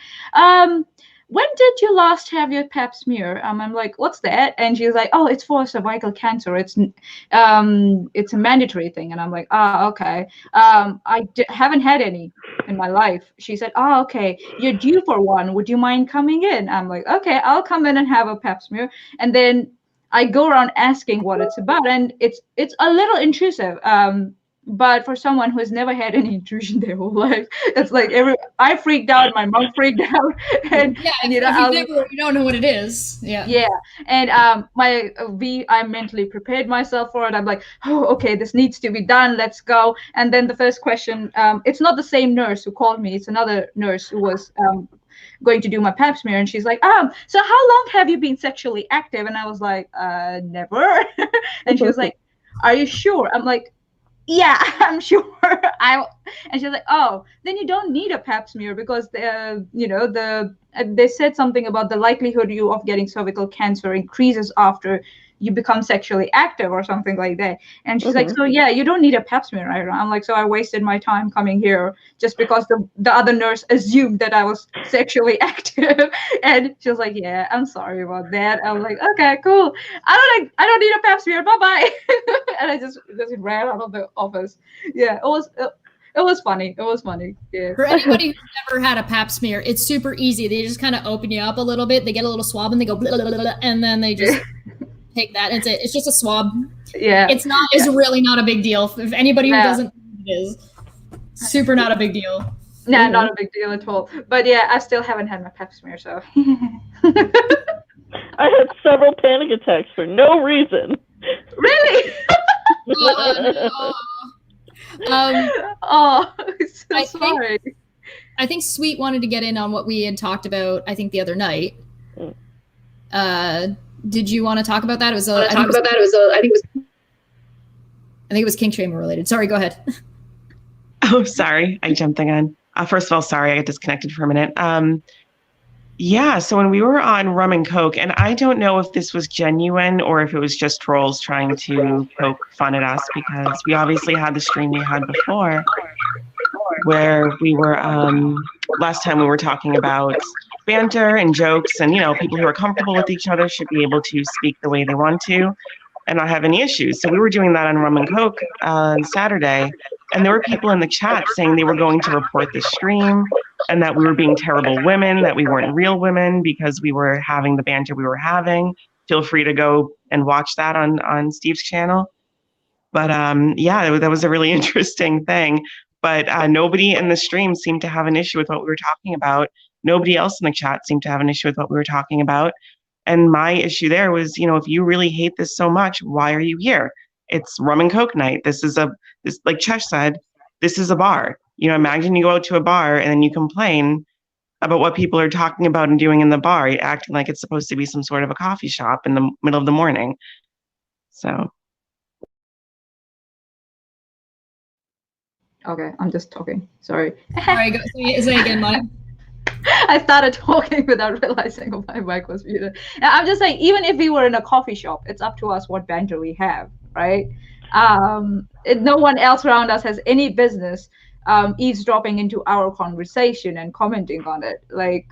when did you last have your pap smear? I'm like, what's that? And she's like, oh, it's for cervical cancer. It's a mandatory thing. And I'm like, okay. Haven't had any in my life. She said, okay, you're due for one. Would you mind coming in? I'm like, okay, I'll come in and have a pap smear. And then I go around asking what it's about, and it's a little intrusive. But for someone who has never had any intrusion their whole life, it's like I freaked out, my mom freaked out, and you don't know what it is. Yeah, and I mentally prepared myself for it. I'm like, oh, okay, this needs to be done. Let's go. And then the first question, it's not the same nurse who called me. It's another nurse who was going to do my pap smear, and she's like, so how long have you been sexually active? And I was like, never. And she was like, are you sure? I'm like, yeah, I'm sure. And she's like, oh, then you don't need a pap smear because they said something about the likelihood of getting cervical cancer increases after you become sexually active or something like that. And she's like, so yeah, you don't need a pap smear. I'm like, so I wasted my time coming here just because the other nurse assumed that I was sexually active. And she was like, yeah, I'm sorry about that. I was like, okay, cool. I don't need a pap smear. Bye-bye. And I just ran out of the office. Yeah, it was funny. It was funny. Yeah. For anybody who's never had a pap smear, it's super easy. They just kind of open you up a little bit. They get a little swab and they go, blah, blah, blah, blah, and then they just take that. And it's just a swab. Yeah. It's really not a big deal. If anybody who doesn't know what it is, super not a big deal. Nah, not a big deal at all. But yeah, I still haven't had my pap smear, so. I had several panic attacks for no reason. Really? Oh, no. Oh, so I sorry. I think Sweet wanted to get in on what we had talked about, I think, the other night. Did you want to talk about that? I think it was kink shaming related. Sorry, go ahead. Oh, sorry. I jumped the gun. First of all, sorry, I got disconnected for a minute. Yeah, so when we were on Rum and Coke, and I don't know if this was genuine or if it was just trolls trying to poke fun at us, because we obviously had the stream we had before where we were, last time we were talking about banter and jokes, and, you know, people who are comfortable with each other should be able to speak the way they want to and not have any issues. So we were doing that on Rum and Coke on Saturday, and there were people in the chat saying they were going to report the stream and that we were being terrible women, that we weren't real women because we were having the banter we were having. Feel free to go and watch that on Steve's channel. But yeah, that was a really interesting thing. But nobody in the stream seemed to have an issue with what we were talking about. Nobody else in the chat seemed to have an issue with what we were talking about. And my issue there was, you know, if you really hate this so much, why are you here? It's Rum and Coke night. This, like Chesh said, this is a bar. You know, imagine you go out to a bar and then you complain about what people are talking about and doing in the bar, acting like it's supposed to be some sort of a coffee shop in the middle of the morning. So. Okay, I'm just talking. Sorry. All right, go say again, Mike. I started talking without realizing my mic was muted. I'm just saying, even if we were in a coffee shop, it's up to us what banter we have, right? No one else around us has any business eavesdropping into our conversation and commenting on it. Like,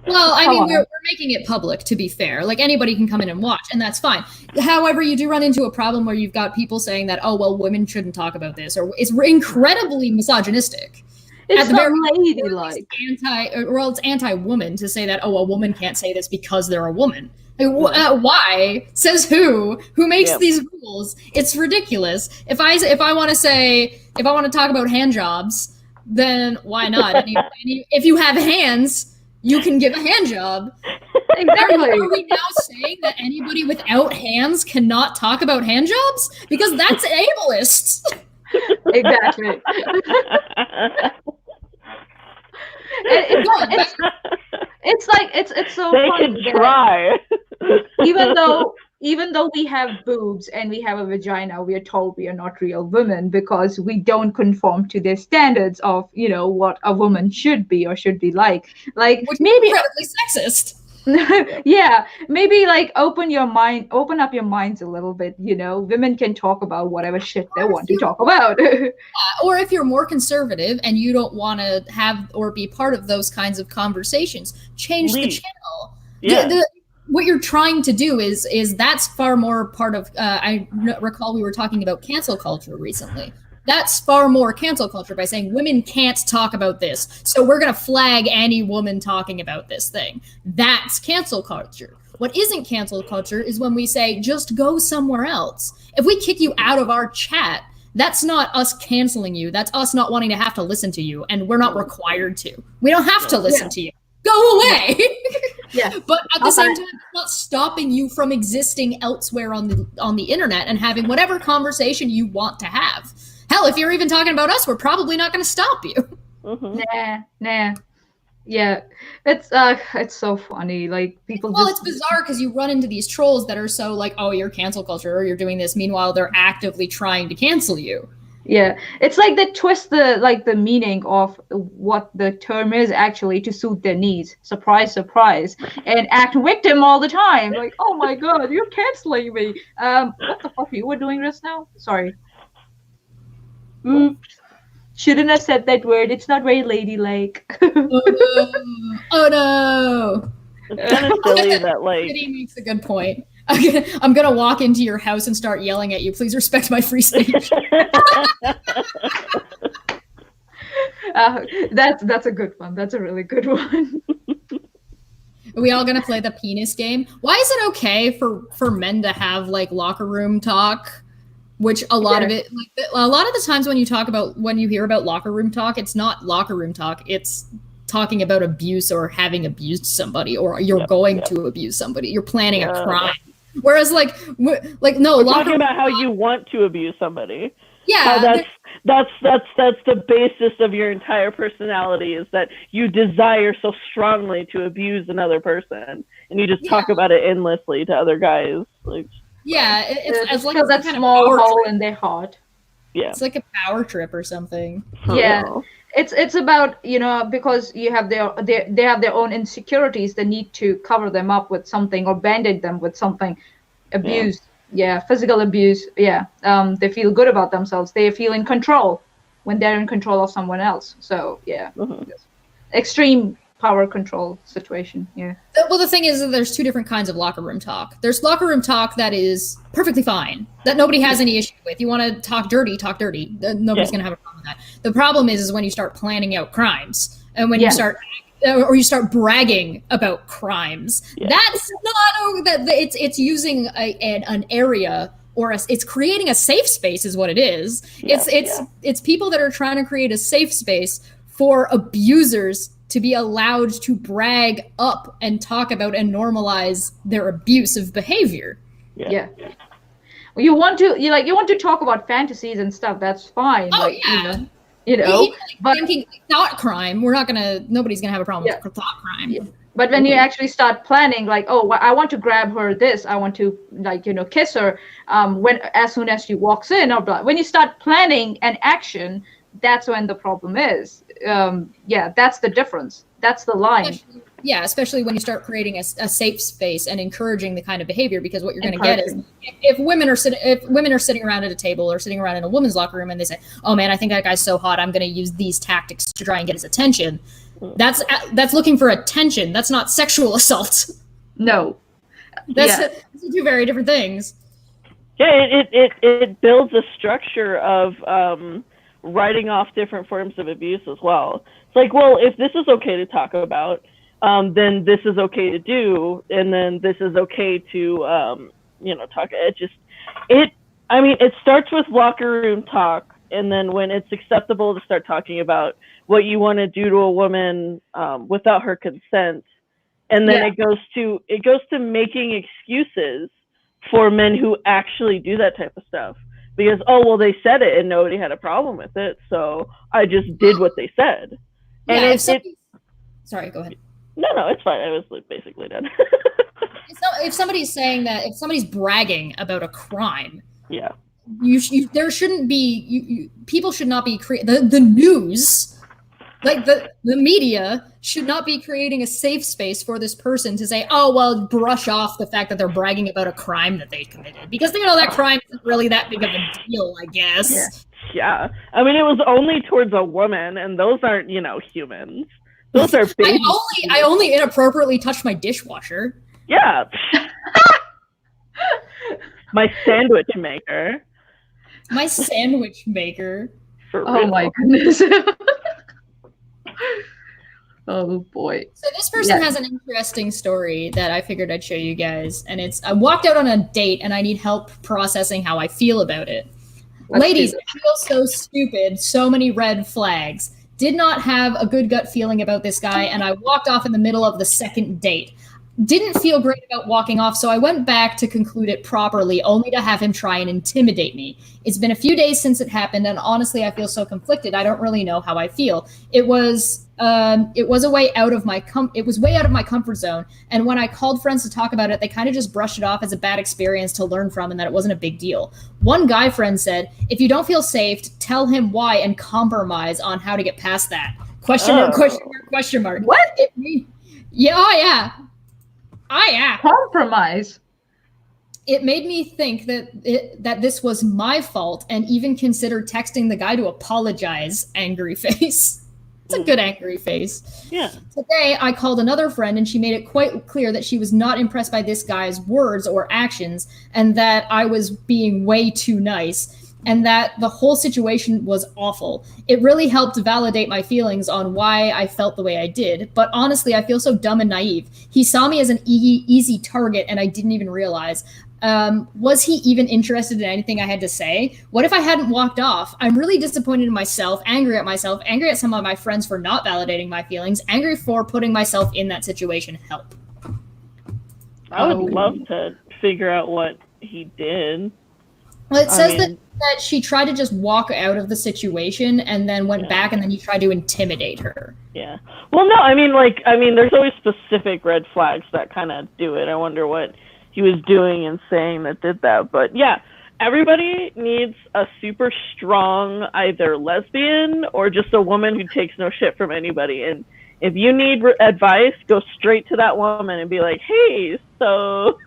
well, I mean, we're making it public, to be fair. Like, anybody can come in and watch, and that's fine. However, you do run into a problem where you've got people saying that, oh, well, women shouldn't talk about this, or it's incredibly misogynistic. It's not ladylike. It's anti-woman to say that, oh, a woman can't say this because they're a woman. Like, why? Says who? Who makes these rules? It's ridiculous. If I want to talk about hand jobs, then why not? If you have hands, you can give a hand job. Exactly. Are we now saying that anybody without hands cannot talk about hand jobs? Because that's ableist. Exactly. It's so they funny. Can try. Even though we have boobs and we have a vagina, we are told we are not real women because we don't conform to their standards of, you know, what a woman should be or should be like. Like, which maybe is incredibly sexist. Yeah, maybe like open up your minds a little bit. You know, women can talk about whatever shit they want to talk about. Or if you're more conservative and you don't want to have or be part of those kinds of conversations, change the channel. Yeah. What you're trying to do is that's far more part of. I recall we were talking about cancel culture recently. That's far more cancel culture by saying women can't talk about this. So we're going to flag any woman talking about this thing. That's cancel culture. What isn't cancel culture is when we say, just go somewhere else. If we kick you out of our chat, that's not us canceling you. That's us not wanting to have to listen to you. And we're not required to. We don't have to listen to you. Go away. Yeah. But at the same time, it's not stopping you from existing elsewhere on the internet and having whatever conversation you want to have. Hell, if you're even talking about us, we're probably not going to stop you. Mm-hmm. Nah. Yeah, it's so funny. Like people. Well, it's bizarre because you run into these trolls that are so like, oh, you're cancel culture or you're doing this. Meanwhile, they're actively trying to cancel you. Yeah, it's like they twist the meaning of what the term is actually to suit their needs. Surprise, surprise, and act victim all the time. Like, oh my god, you're canceling me. What the fuck you were doing just now? Sorry. Shouldn't have said that word. It's not very ladylike. Oh no. It's kind of silly that like. He makes a good point. I'm gonna walk into your house and start yelling at you. Please respect my free speech. That's a good one. That's a really good one. Are we all gonna play the penis game? Why is it okay for men to have like locker room talk, which a lot of it, like, a lot of the times when you hear about locker room talk, it's not locker room talk. It's talking about abuse or having abused somebody, or you're going to abuse somebody. You're planning a crime. Whereas no, we're talking about how you want to abuse somebody. Yeah, that's the basis of your entire personality, is that you desire so strongly to abuse another person, and you just talk about it endlessly to other guys. Like, it's like that small hole in their heart. Yeah, it's like a power trip or something. It's about, because they have their own insecurities. They need to cover them up with something or band-aid them with something. Abuse, physical abuse. They feel good about themselves. They feel in control when they're in control of someone else. So extreme power control situation. Well, the thing is that there's two different kinds of locker room talk. There's locker room talk that is perfectly fine, that nobody has any issue with. You want to talk dirty, talk dirty. Nobody's going to have a problem with that. The problem is when you start planning out crimes, and when you start bragging about crimes. That's not it's using an area, or it's creating a safe space is what it is. It's people that are trying to create a safe space for abusers to be allowed to brag up and talk about and normalize their abusive behavior. Well, you want to talk about fantasies and stuff. That's fine. But thinking thought crime, nobody's gonna have a problem with thought crime. But when you actually start planning, like, I want to grab her this, I want to kiss her, as soon as she walks in, or blah. When you start planning an action, that's when the problem is. That's the difference. That's the line. Especially when you start creating a safe space and encouraging the kind of behavior, because what you're going to get is if women are sitting around at a table or sitting around in a woman's locker room and they say, "Oh man, I think that guy's so hot, I'm going to use these tactics to try and get his attention." That's looking for attention. That's not sexual assault. No, those are two very different things. It builds a structure of writing off different forms of abuse as well. It's like, well, if this is okay to talk about, then this is okay to do, and then this is okay to talk. It starts with locker room talk, and then when it's acceptable to start talking about what you want to do to a woman without her consent, and then it goes to making excuses for men who actually do that type of stuff, because they said it and nobody had a problem with it, so I just did what they said. And sorry, go ahead. No, it's fine. I was basically done. If somebody's saying that, if somebody's bragging about a crime, there shouldn't be. People should not be the news, like the media, should not be creating a safe space for this person to say, brush off the fact that they're bragging about a crime that they committed, because that crime isn't really that big of a deal, I guess. Yeah. I mean, it was only towards a woman, and those aren't, humans. Those are babies. I only inappropriately touched my dishwasher. Yeah. My sandwich maker. My sandwich maker. Oh my goodness. Oh boy. So this person has an interesting story that I figured I'd show you guys, and I walked out on a date and I need help processing how I feel about it. Ladies, I feel so stupid, so many red flags. Did not have a good gut feeling about this guy, and I walked off in the middle of the second date. Didn't feel great about walking off, so I went back to conclude it properly, only to have him try and intimidate me. It's been a few days since it happened, and honestly, I feel so conflicted. I don't really know how I feel. It was way out of my comfort zone, and when I called friends to talk about it, they kind of just brushed it off as a bad experience to learn from, and that it wasn't a big deal. One guy friend said, "If you don't feel safe, tell him why and compromise on how to get past that." Question mark. What? Yeah. Compromise. It made me think that this was my fault, and even considered texting the guy to apologize. Angry face. It's a good angry face. Yeah. Today, I called another friend, and she made it quite clear that she was not impressed by this guy's words or actions, and that I was being way too nice, and that the whole situation was awful. It really helped validate my feelings on why I felt the way I did, but honestly, I feel so dumb and naive. He saw me as an easy target, and I didn't even realize. Was he even interested in anything I had to say? What if I hadn't walked off? I'm really disappointed in myself, angry at some of my friends for not validating my feelings, angry for putting myself in that situation. Help. I would love to figure out what he did. Well, it says that she tried to just walk out of the situation and then went back, and then he tried to intimidate her. Yeah. Well, no, I mean, there's always specific red flags that kind of do it. I wonder what he was doing and saying that did that. But yeah, everybody needs a super strong either lesbian or just a woman who takes no shit from anybody. And if you need advice, go straight to that woman and be like, hey, so...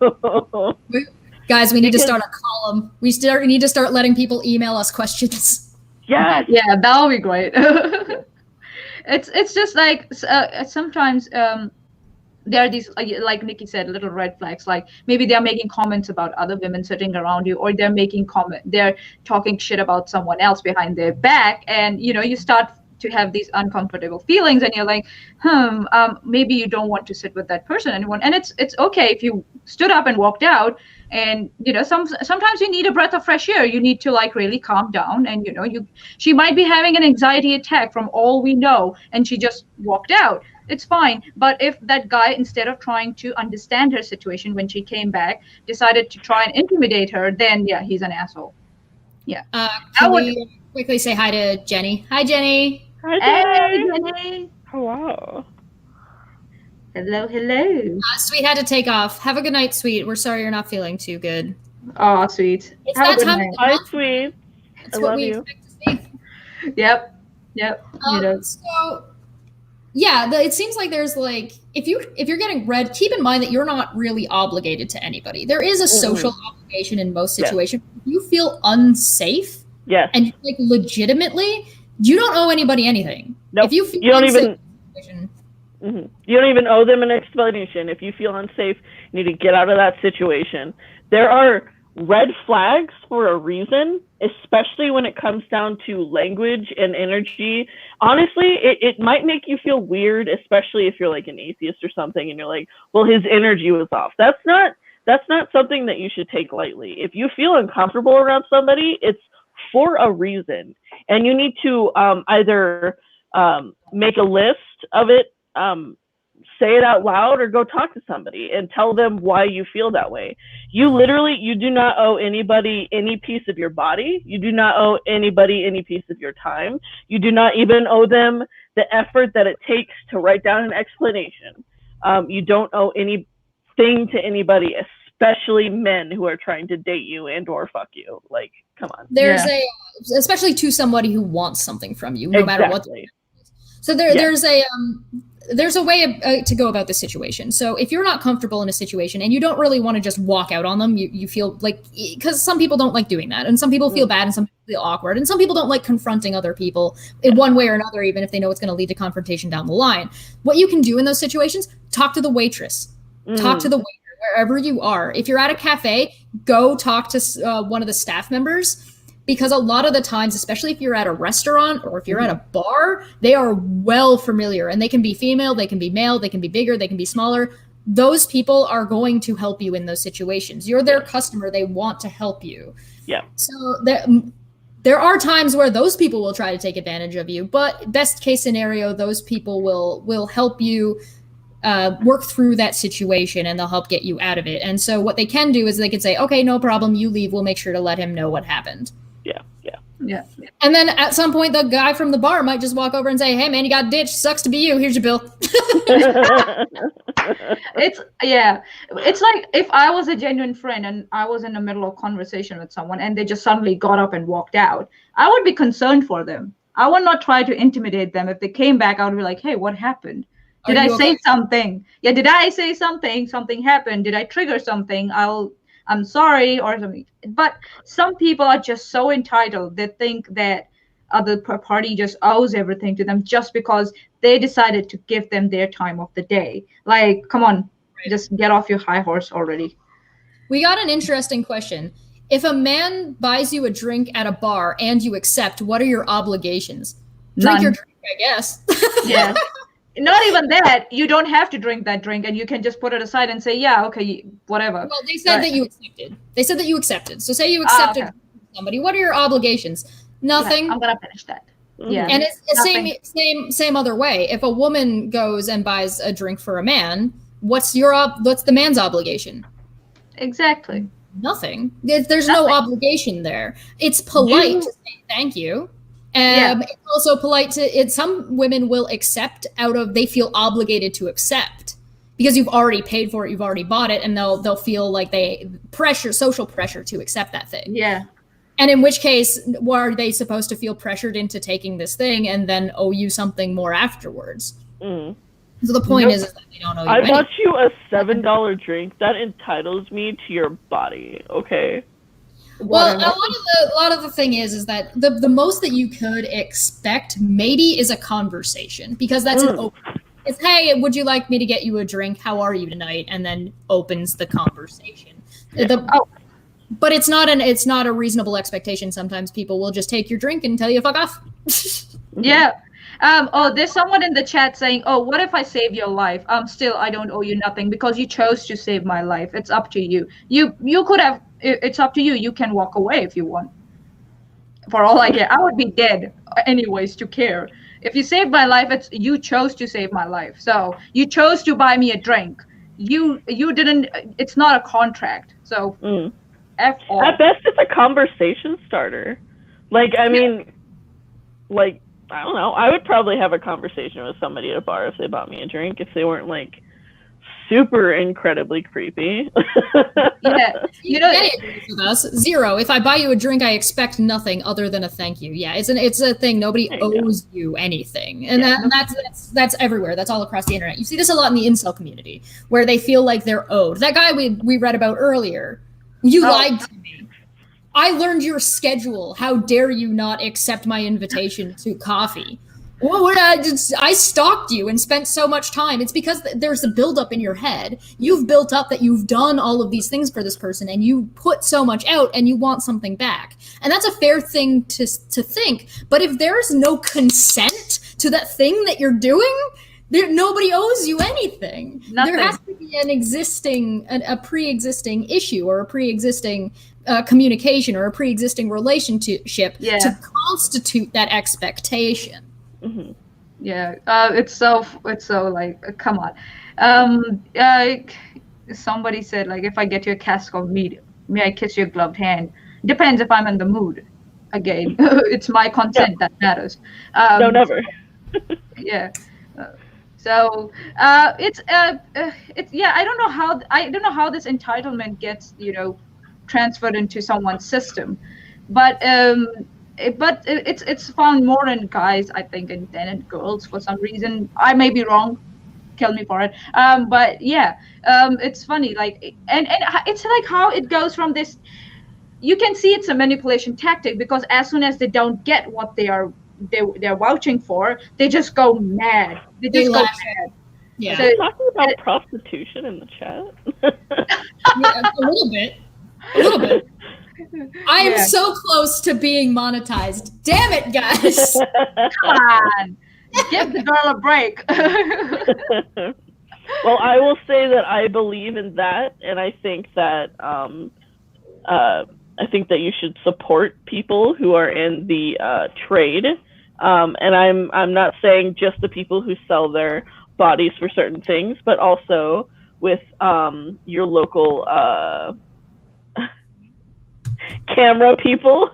Guys, we need to start a column. We need to start letting people email us questions. Yes. Yeah, that would be great. It's just like sometimes there are these, like Nikki said, little red flags. Like maybe they're making comments about other women sitting around you, or they're talking shit about someone else behind their back, and you start to have these uncomfortable feelings, and you're like, maybe you don't want to sit with that person anymore. And it's okay if you stood up and walked out. And sometimes you need a breath of fresh air. You need to really calm down. And she might be having an anxiety attack from all we know, and she just walked out. It's fine. But if that guy, instead of trying to understand her situation when she came back, decided to try and intimidate her, then yeah, he's an asshole. Yeah. Can we quickly say hi to Jenny? Hi, Jenny. Hi, Jenny. Hey, Jenny. Hello. Hello. Sweet had to take off. Have a good night, Sweet. We're sorry you're not feeling too good. Oh, Sweet. It's that time. Hi, Sweet. It's what we expect to see. Yep. So, yeah, it seems like there's if you're getting read, keep in mind that you're not really obligated to anybody. There is a social obligation in most situations. If you feel unsafe, and legitimately, you don't owe anybody anything. Nope. If you feel you don't even. You don't even owe them an explanation. If you feel unsafe, you need to get out of that situation. There are red flags for a reason, especially when it comes down to language and energy. Honestly, it might make you feel weird, especially if you're an atheist or something, and you're like, well, his energy was off. That's not something that you should take lightly. If you feel uncomfortable around somebody, it's for a reason. And you need to either make a list of it, say it out loud, or go talk to somebody and tell them why you feel that way. You do not owe anybody any piece of your body. You do not owe anybody any piece of your time. You do not even owe them the effort that it takes to write down an explanation. You don't owe anything to anybody, especially men who are trying to date you and or fuck you. Come on. There's especially to somebody who wants something from you, no matter what. So there's a way to go about this situation. So if you're not comfortable in a situation and you don't really want to just walk out on them, you feel because some people don't like doing that, and some people feel bad, and some people feel awkward, and some people don't like confronting other people in one way or another, even if they know it's going to lead to confrontation down the line. What you can do in those situations, talk to the waitress, talk to the waiter, wherever you are. If you're at a cafe, go talk to one of the staff members. Because a lot of the times, especially if you're at a restaurant or if you're at a bar, they are well familiar, and they can be female, they can be male, they can be bigger, they can be smaller. Those people are going to help you in those situations. You're their customer. They want to help you. Yeah. So there are times where those people will try to take advantage of you, but best case scenario, those people will help you work through that situation, and they'll help get you out of it. And so what they can do is they can say, okay, no problem, you leave. We'll make sure to let him know what happened. Yeah. And then at some point, the guy from the bar might just walk over and say, hey, man, you got ditched. Sucks to be you. Here's your bill. It's like if I was a genuine friend and I was in the middle of conversation with someone and they just suddenly got up and walked out, I would be concerned for them. I would not try to intimidate them. If they came back, I would be like, hey, what happened? Did I say something? Yeah, did I say something? Something happened. Did I trigger something? I'm sorry or something. But some people are just so entitled. They think that other party just owes everything to them just because they decided to give them their time of the day. Come on, just get off your high horse already. We got an interesting question. If a man buys you a drink at a bar and you accept, what are your obligations? Drink None. your drink, I guess. Yeah. not even that. You don't have to drink that drink, and you can just put it aside and say, yeah, okay, whatever. Well, they said that you accepted. They said that you accepted. So say you accepted Okay. somebody. What are your obligations? Nothing. Yeah, I'm gonna finish that. Yeah. And it's the Nothing. same other way. If a woman goes and buys a drink for a man, what's the man's obligation? Exactly. Nothing. There's no obligation there. It's polite to say thank you. It's also polite to. Some women will accept they feel obligated to accept because you've already paid for it, you've already bought it, and they'll feel like social pressure to accept that thing. Yeah. And in which case, are they supposed to feel pressured into taking this thing and then owe you something more afterwards? So the point is that they don't owe you I anything. bought you a $7 drink that entitles me to your body. Okay. Well, a lot of the thing is that the most that you could expect maybe is a conversation, because that's an open. It's, hey, would you like me to get you a drink? How are you tonight? And then opens the conversation. But it's not a reasonable expectation. Sometimes people will just take your drink and tell you fuck off. Yeah. There's someone in the chat saying, "Oh, what if I save your life? Still, I don't owe you nothing because you chose to save my life. It's up to you. You could have. It's up to you. You can walk away if you want. For all I care, I would be dead anyways to care. If you saved my life, you chose to save my life. So you chose to buy me a drink. You didn't. It's not a contract. So F all. At best, it's a conversation starter. Like, I mean, like, I don't know. I would probably have a conversation with somebody at a bar if they bought me a drink, if they weren't like super incredibly creepy. Yeah, with us 0. If I buy you a drink, I expect nothing other than a thank you. Yeah, it's a thing. Nobody owes you anything, and that's everywhere. That's all across the internet. You see this a lot in the incel community, where they feel like they're owed. That guy we read about earlier. You lied to me. I learned your schedule. How dare you not accept my invitation to coffee? I stalked you and spent so much time. It's because there's a buildup in your head. You've built up that you've done all of these things for this person, and you put so much out, and you want something back. And that's a fair thing to think. But if there's no consent to that thing that you're doing, nobody owes you anything. Nothing. There has to be a pre-existing issue or a pre-existing communication or a pre-existing relationship to constitute that expectation. Mm-hmm. Yeah, it's so like, come on. Somebody said, like, if I get you a cask of mead, may I kiss your gloved hand? Depends if I'm in the mood. Again, it's my consent that matters. No, never. Yeah. It's I don't know how this entitlement gets transferred into someone's system, but it's found more in guys, I think, than in girls for some reason. I may be wrong, kill me for it. But yeah, it's funny, like, and it's like how it goes from this. You can see it's a manipulation tactic, because as soon as they don't get what they're vouching for, they just go mad. They just go mad. Yeah. So, talking about prostitution in the chat. Yeah, a little bit. I am so close to being monetized. Damn it, guys! Come on, give the girl a break. Well, I will say that I believe in that, and I think that you should support people who are in the trade. And I'm not saying just the people who sell their bodies for certain things, but also with your local camera people.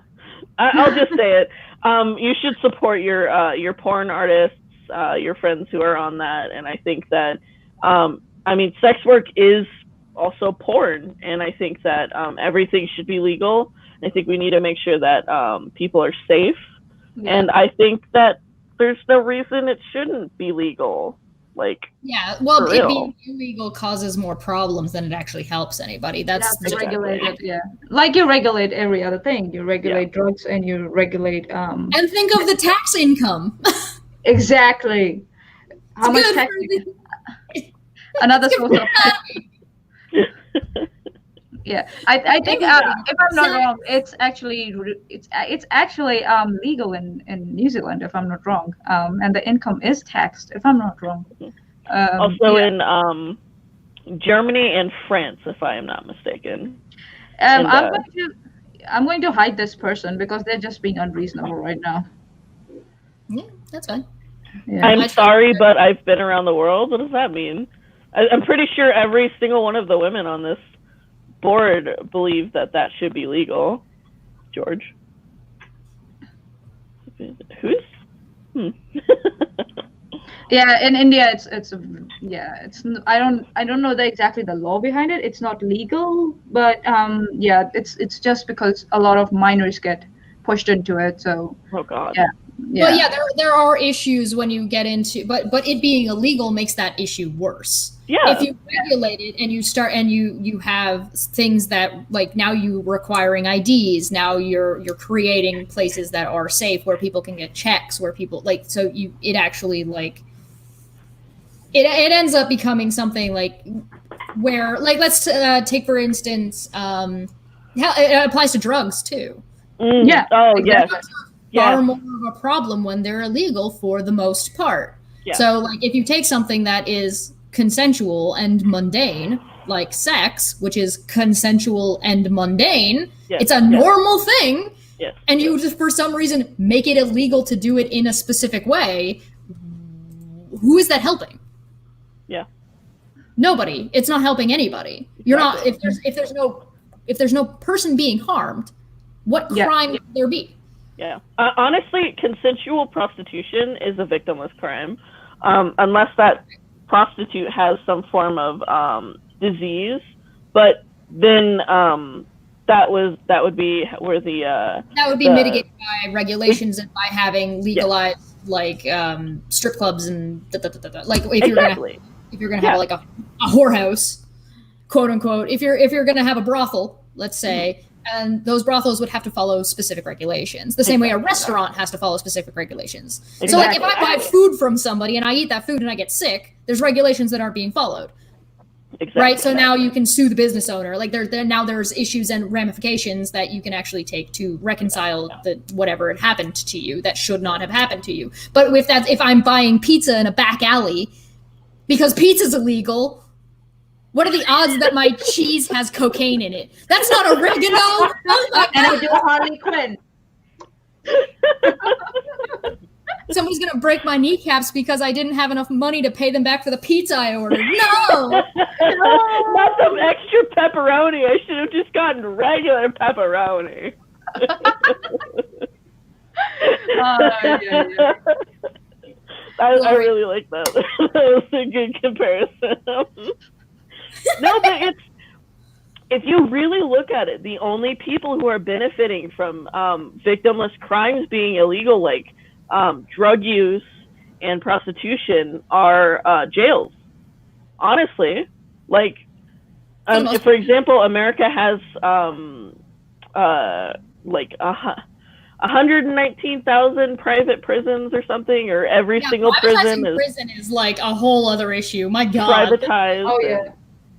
I'll just say it. You should support your porn artists, your friends who are on that. And I think that, sex work is also porn. And I think that everything should be legal. I think we need to make sure that people are safe. Yeah. And I think that there's no reason it shouldn't be legal. Like, yeah, well, it being illegal causes more problems than it actually helps anybody. That's regulated. Yeah, like you regulate every other thing. You regulate drugs, and you regulate. And think of the tax income. Exactly. How much tax? Another source of. Yeah, I think if I'm not wrong, it's actually legal in New Zealand, if I'm not wrong. And the income is taxed, if I'm not wrong. Also in Germany and France, if I am not mistaken. I'm going to hide this person because they're just being unreasonable right now. Yeah, that's fine. Yeah. I'm sorry, but I've been around the world. What does that mean? I'm pretty sure every single one of the women on this board believe that should be legal. George? Who's? Yeah, in India, it's I don't know exactly the law behind it. It's not legal, but it's just because a lot of minors get pushed into it. So oh God. Yeah. Well, yeah, there are issues when you get into, but it being illegal makes that issue worse. Yeah. If you regulate it and you start and you have things that, like, now you requiring IDs, now you're creating places that are safe where people can get checks, where people it actually it ends up becoming something like where, like, let's take for instance, it applies to drugs too. Yeah. Oh, yes. Far more of a problem when they're illegal for the most part. Yeah. So, like, if you take something that is consensual and mundane, like sex, which is consensual and mundane, it's a normal thing, and you just for some reason make it illegal to do it in a specific way, who is that helping? Yeah. Nobody. It's not helping anybody. You're not, if there's no person being harmed, what crime would there be? Yeah. Honestly, consensual prostitution is a victimless crime, unless that prostitute has some form of disease. But then that would be where that would be mitigated by regulations and by having legalized strip clubs and like if you're gonna have like a whorehouse, quote unquote. If you're gonna have a brothel, let's say. And those brothels would have to follow specific regulations, the same way a restaurant has to follow specific regulations. Exactly. So, like, if I buy food from somebody and I eat that food and I get sick, there's regulations that aren't being followed. Exactly. Right? So now you can sue the business owner. Like, there's issues and ramifications that you can actually take to reconcile whatever had happened to you that should not have happened to you. But if I'm buying pizza in a back alley because pizza's illegal, what are the odds that my cheese has cocaine in it? That's not oregano. And I do Harley Quinn. Somebody's gonna break my kneecaps because I didn't have enough money to pay them back for the pizza I ordered. No! Not some extra pepperoni. I should have just gotten regular pepperoni. I really like that. That was a good comparison. No, but if you really look at it, the only people who are benefiting from victimless crimes being illegal, like drug use and prostitution, are jails. Honestly, like, for example, America has 119,000 private prisons or something, or every single prison is like a whole other issue. My God, privatized. Oh yeah.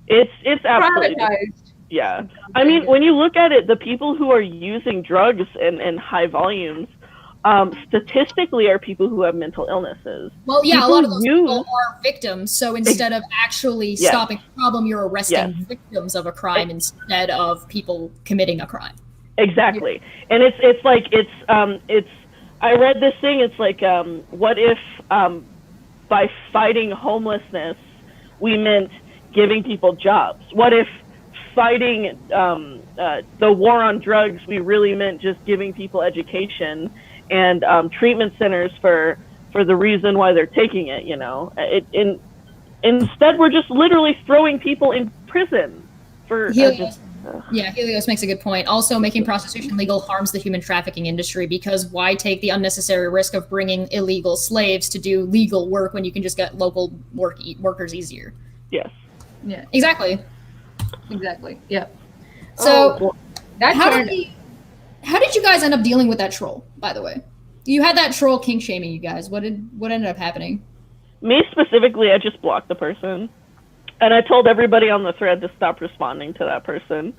It's absolutely privatized. Yeah. I mean, when you look at it, the people who are using drugs in high volumes, statistically, are people who have mental illnesses. Well, yeah, people a lot of those people are victims. So instead of actually stopping the problem, you're arresting victims of a crime instead of people committing a crime. Exactly. And it's I read this thing. It's like, what if by fighting homelessness we meant giving people jobs? What if fighting the war on drugs we really meant just giving people education and treatment centers for the reason why they're taking it? You know, instead we're just literally throwing people in prison for. Helios makes a good point. Also, making prostitution legal harms the human trafficking industry, because why take the unnecessary risk of bringing illegal slaves to do legal work when you can just get local workers easier? Yes. Yeah. Exactly. Yeah. So, how did you guys end up dealing with that troll? By the way, you had that troll kink shaming you guys. What ended up happening? Me specifically, I just blocked the person, and I told everybody on the thread to stop responding to that person,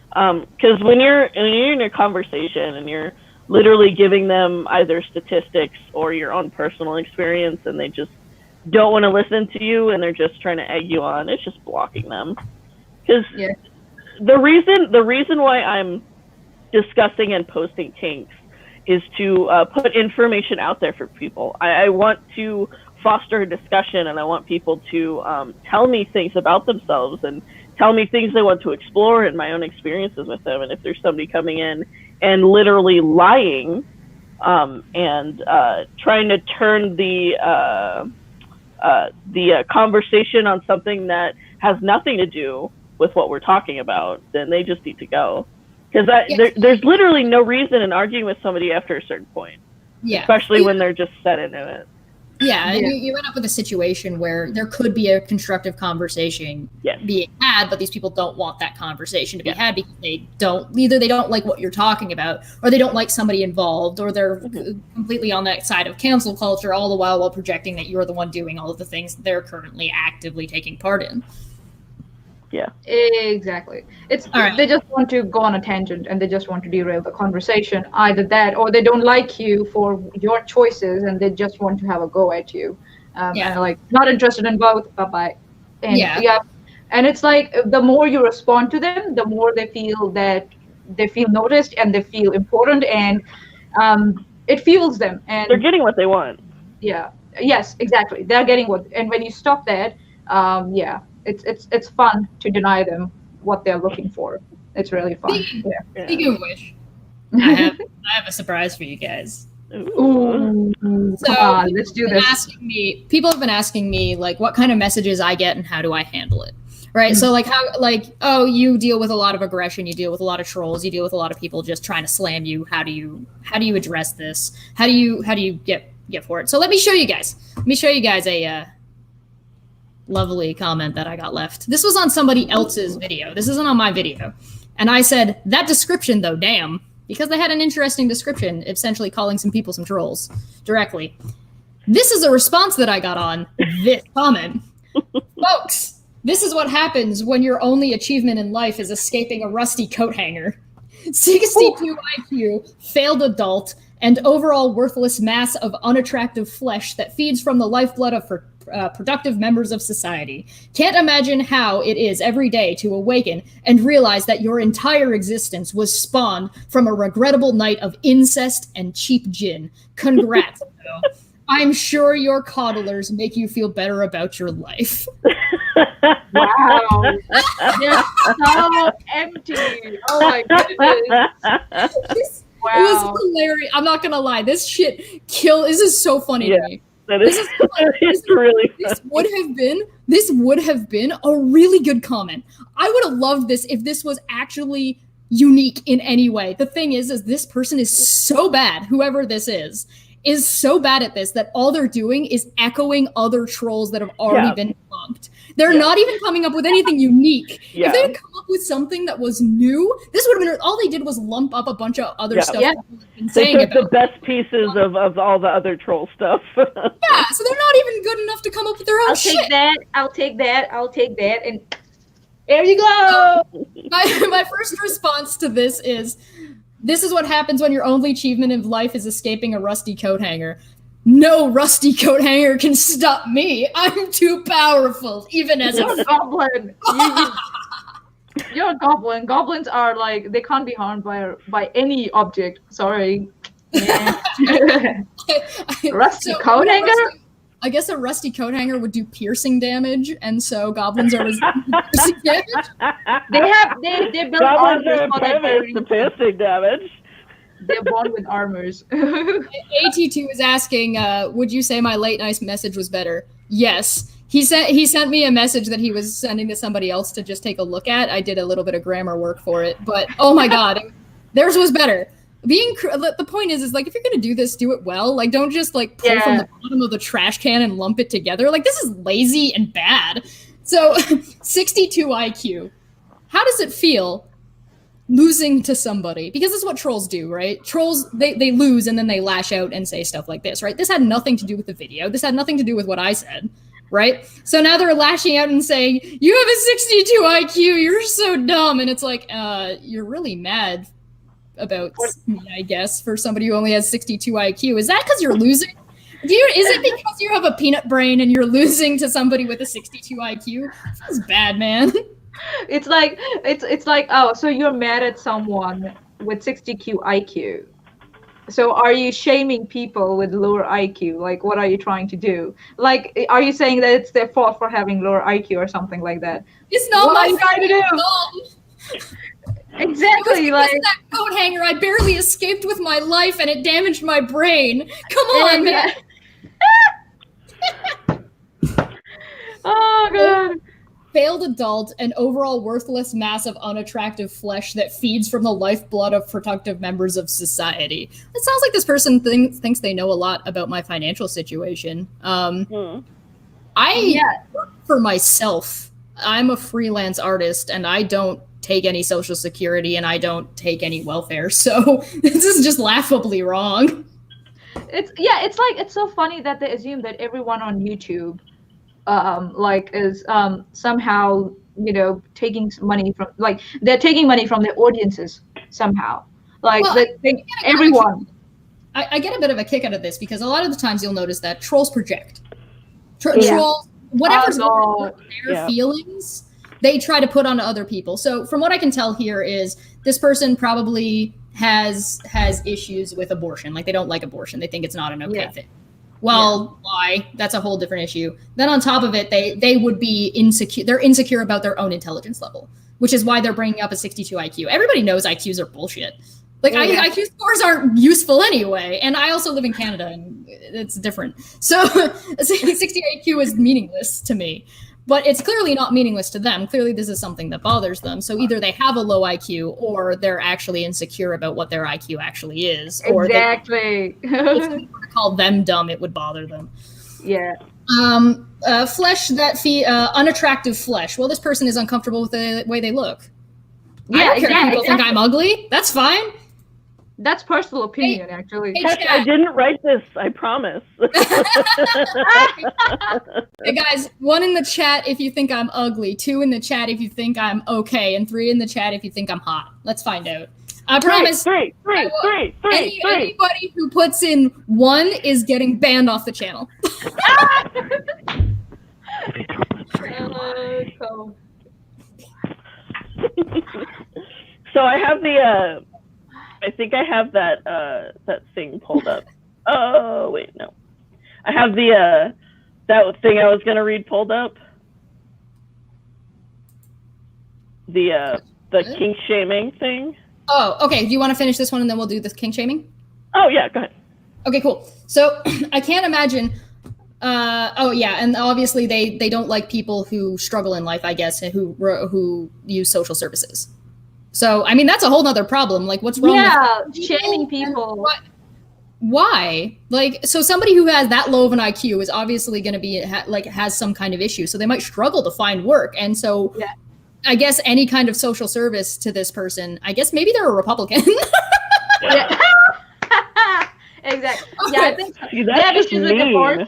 Because when you're in a conversation and you're literally giving them either statistics or your own personal experience, and they just don't want to listen to you, and they're just trying to egg you on, it's just blocking them. Because the reason why I'm discussing and posting kinks is to put information out there for people. I want to foster a discussion, and I want people to tell me things about themselves and tell me things they want to explore and my own experiences with them. And if there's somebody coming in and literally lying and trying to turn the conversation on something that has nothing to do with what we're talking about, then they just need to go. Because there's literally no reason in arguing with somebody after a certain point. Yeah. Especially when they're just set into it. Yeah, and you end up with a situation where there could be a constructive conversation being had, but these people don't want that conversation to be had because they don't like what you're talking about, or they don't like somebody involved, or they're completely on that side of cancel culture, all the while projecting that you're the one doing all of the things they're currently actively taking part in. Yeah, exactly. They just want to go on a tangent and they just want to derail the conversation. Either that, or they don't like you for your choices and they just want to have a go at you. And like not interested in both. Bye bye. And and it's like the more you respond to them, the more they feel noticed and they feel important, and it fuels them. And they're getting what they want. Yeah. Yes, exactly. They're getting what. And when you stop that, It's fun to deny them what they're looking for. It's really fun. Speaking of which, I have a surprise for you guys. Ooh, so come on, let's do this. People have been asking me like what kind of messages I get and how do I handle it. Right. So oh, you deal with a lot of aggression, you deal with a lot of trolls, you deal with a lot of people just trying to slam you. How do you address this? How do you get for it? So let me show you guys. A lovely comment that I got left. This was on somebody else's video. This isn't on my video. And I said, that description though, damn, because they had an interesting description, essentially calling some people some trolls directly. This is a response that I got on this comment. Folks, this is what happens when your only achievement in life is escaping a rusty coat hanger. 62 IQ, failed adult, and overall worthless mass of unattractive flesh that feeds from the lifeblood of productive members of society. Can't imagine how it is every day to awaken and realize that your entire existence was spawned from a regrettable night of incest and cheap gin. Congrats, though. I'm sure your coddlers make you feel better about your life. Wow. They're so empty. Oh my goodness. Wow. It was hilarious. I'm not gonna lie. This shit this is so funny to me. This would have been a really good comment. I would have loved this if this was actually unique in any way. The thing is this person is so bad, whoever this is so bad at this that all they're doing is echoing other trolls that have already been debunked. They're not even coming up with anything unique. If they had come up with something that was new, this would have been all they did was lump up a bunch of other stuff. Yeah. They took the best pieces of all the other troll stuff. So they're not even good enough to come up with their own shit. I'll take that, and there you go. My first response to this is what happens when your only achievement in life is escaping a rusty coat hanger. No rusty coat hanger can stop me. I'm too powerful, even as a goblin. You're a goblin. Goblins are like, they can't be harmed by any object. Sorry. Rusty coat hanger? I guess a rusty coat hanger would do piercing damage, and so goblins are piercing damage. They build goblins are the piercing damage. They're born with armors. AT2 is asking, would you say my late night message was better? Yes. He sent me a message that he was sending to somebody else to just take a look at. I did a little bit of grammar work for it, but oh my god, theirs was better. The point is like, if you're gonna do this, do it well. Like, don't just like pull from the bottom of the trash can and lump it together. Like, this is lazy and bad. So 62 IQ. How does it feel losing to somebody? Because this is what trolls do, right? Trolls, they lose and then they lash out and say stuff like this, right? This had nothing to do with the video. This had nothing to do with what I said. right? So now they're lashing out and saying, you have a 62 IQ, you're so dumb. And it's like, you're really mad about me, I guess, for somebody who only has 62 IQ. Is that because you're losing? Is it because you have a peanut brain and you're losing to somebody with a 62 IQ? Feels bad, man. It's like, oh, so you're mad at someone with 60 IQ. So are you shaming people with lower IQ? Like, what are you trying to do? Like, are you saying that it's their fault for having lower IQ or something like that? It's not what my trying to do. Exactly. Like that coat hanger, I barely escaped with my life and it damaged my brain. Come on, man. Oh, God. Failed adult, an overall worthless mass of unattractive flesh that feeds from the lifeblood of productive members of society. It sounds like this person thinks they know a lot about my financial situation. I work for myself. I'm a freelance artist, and I don't take any social security, and I don't take any welfare. So this is just laughably wrong. It's so funny that they assume that everyone on YouTube is somehow, taking money from, like, they're taking money from their audiences somehow. Like, well, they think everyone. I get a bit of a kick out of this because a lot of the times you'll notice that trolls project. Trolls, whatever's their feelings, they try to put onto other people. So from what I can tell here is this person probably has issues with abortion. Like, they don't like abortion. They think it's not an okay thing. Well, why? That's a whole different issue. Then on top of it, they would be insecure. They're insecure about their own intelligence level, which is why they're bringing up a 62 IQ. Everybody knows IQs are bullshit. Like, IQ scores aren't useful anyway. And I also live in Canada, and it's different. So 60 IQ is meaningless to me. But it's clearly not meaningless to them. Clearly, this is something that bothers them. So either they have a low IQ, or they're actually insecure about what their IQ actually is. Or exactly. If you were to call them dumb, it would bother them. Yeah. Flesh that unattractive flesh. Well, this person is uncomfortable with the way they look. Yeah, I don't care if people think I'm ugly. That's fine. That's personal opinion, actually. Hey, I didn't write this, I promise. Hey guys, 1 in the chat if you think I'm ugly, 2 in the chat if you think I'm okay, and 3 in the chat if you think I'm hot. Let's find out. I promise. Three. Anybody who puts in 1 is getting banned off the channel. So I have I think I have that thing pulled up. Oh wait, no. I have that thing I was gonna read pulled up. The kink shaming thing. Oh, okay. Do you want to finish this one and then we'll do the kink shaming? Oh yeah, go ahead. Okay, cool. So I can't imagine. And obviously they don't like people who struggle in life, I guess, and who use social services. So, I mean, that's a whole nother problem. Like, what's wrong with shaming people? Why? Like, so somebody who has that low of an IQ is obviously going to be, has some kind of issue. So they might struggle to find work. And so I guess any kind of social service to this person, I guess maybe they're a Republican. Yeah. Exactly. Okay. Yeah, I think so. They have issues with abortion.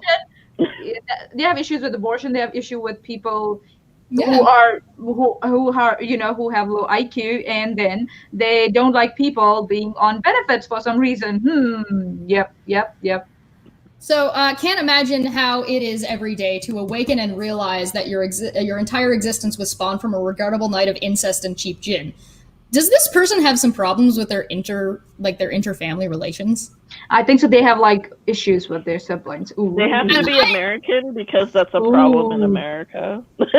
They have issues with abortion. They have issue with people who have low IQ, and then they don't like people being on benefits for some reason. Yep. So can't imagine how it is every day to awaken and realize that your entire existence was spawned from a regrettable night of incest and cheap gin. Does this person have some problems with their inter-family relations? I think so. They have issues with their siblings. Ooh. They have to be American because that's a problem in America. They're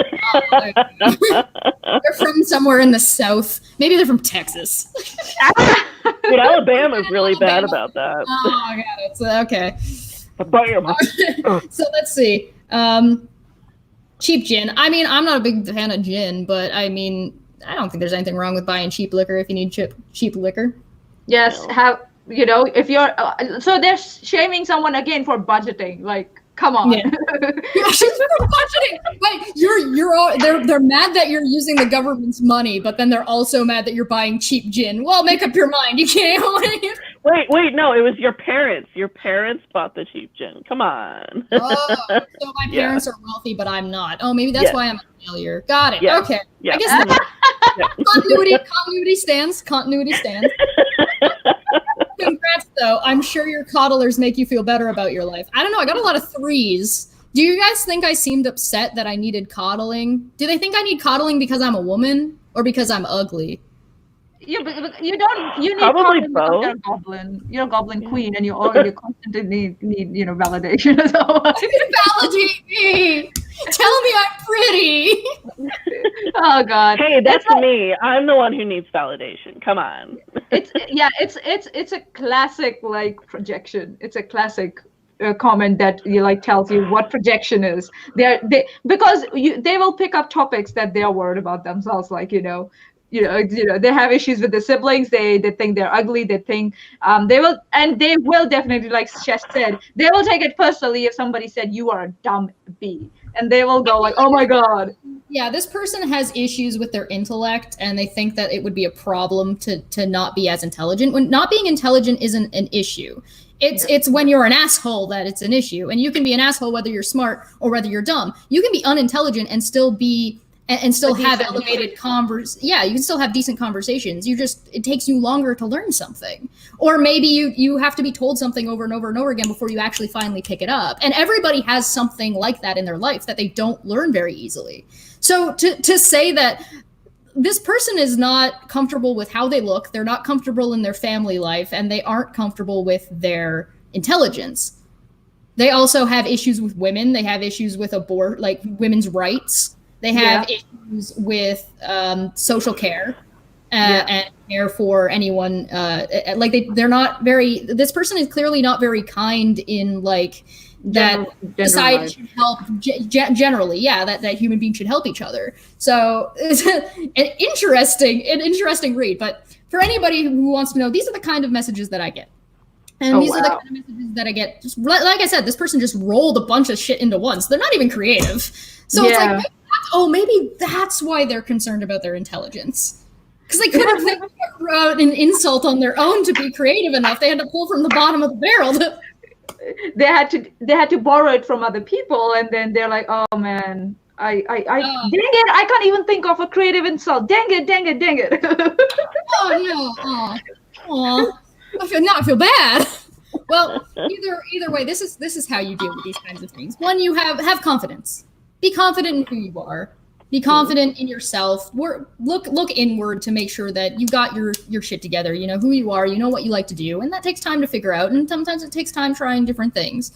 from somewhere in the South. Maybe they're from Texas. Dude, Alabama's really bad about that. Oh god, it's okay. Bam. So let's see. Cheap gin. I mean, I'm not a big fan of gin, but I mean, I don't think there's anything wrong with buying cheap liquor if you need cheap liquor. Yes, if you're so they're shaming someone again for budgeting. Like, come on. Yeah. Budgeting. Wait, they're mad that you're using the government's money, but then they're also mad that you're buying cheap gin. Well, make up your mind. You can't. Wait, no, it was your parents. Your parents bought the cheap gin. Come on. Oh, so my Yeah. parents are wealthy, but I'm not. Oh, maybe that's Yes. why I'm a failure. Got it. Yes. Okay. Yeah. I guess continuity stands. Continuity stands. Congrats, though. I'm sure your coddlers make you feel better about your life. I don't know. I got a lot of 3s. Do you guys think I seemed upset that I needed coddling? Do they think I need coddling because I'm a woman or because I'm ugly? Yeah, but you don't. You need Probably confidence because both. You're a goblin. You're a goblin queen, and you constantly need validation as well. Validate me. Tell me I'm pretty. Oh God. Hey, that's me. I'm the one who needs validation. Come on. It's a classic like projection. It's a classic comment that tells you what projection is. Because they will pick up topics that they are worried about themselves, like they have issues with the siblings. They think they're ugly. They think they will definitely, like Shesh said, they will take it personally if somebody said you are a dumb bee, and they will go like, oh my God. Yeah, this person has issues with their intellect, and they think that it would be a problem to not be as intelligent. When not being intelligent isn't an issue. It's when you're an asshole that it's an issue. And you can be an asshole whether you're smart or whether you're dumb. You can be unintelligent and still have elevated you can still have decent conversations. It takes you longer to learn something. Or maybe you have to be told something over and over and over again before you actually finally pick it up. And everybody has something like that in their life that they don't learn very easily. So to say that this person is not comfortable with how they look, they're not comfortable in their family life, and they aren't comfortable with their intelligence. They also have issues with women. They have issues with women's rights. They have issues with social care and care for anyone. They're not very. This person is clearly not very kind in that society should help generally. That human beings should help each other. So it's an interesting read. But for anybody who wants to know, these are the kind of messages that I get. And these are the kind of messages that I get. Just like I said, this person just rolled a bunch of shit into once. They're not even creative. So it's like, maybe that's why they're concerned about their intelligence. Because they couldn't think of an insult on their own to be creative enough. They had to pull from the bottom of the barrel. They had to borrow it from other people, and then they're like, oh man, dang it, I can't even think of a creative insult. Dang it. Oh no. I feel bad. Well, either way, this is how you deal with these kinds of things. One, you have confidence. Be confident in who you are. Be confident in yourself. Look inward to make sure that you got your shit together. You know who you are. You know what you like to do, and that takes time to figure out. And sometimes it takes time trying different things.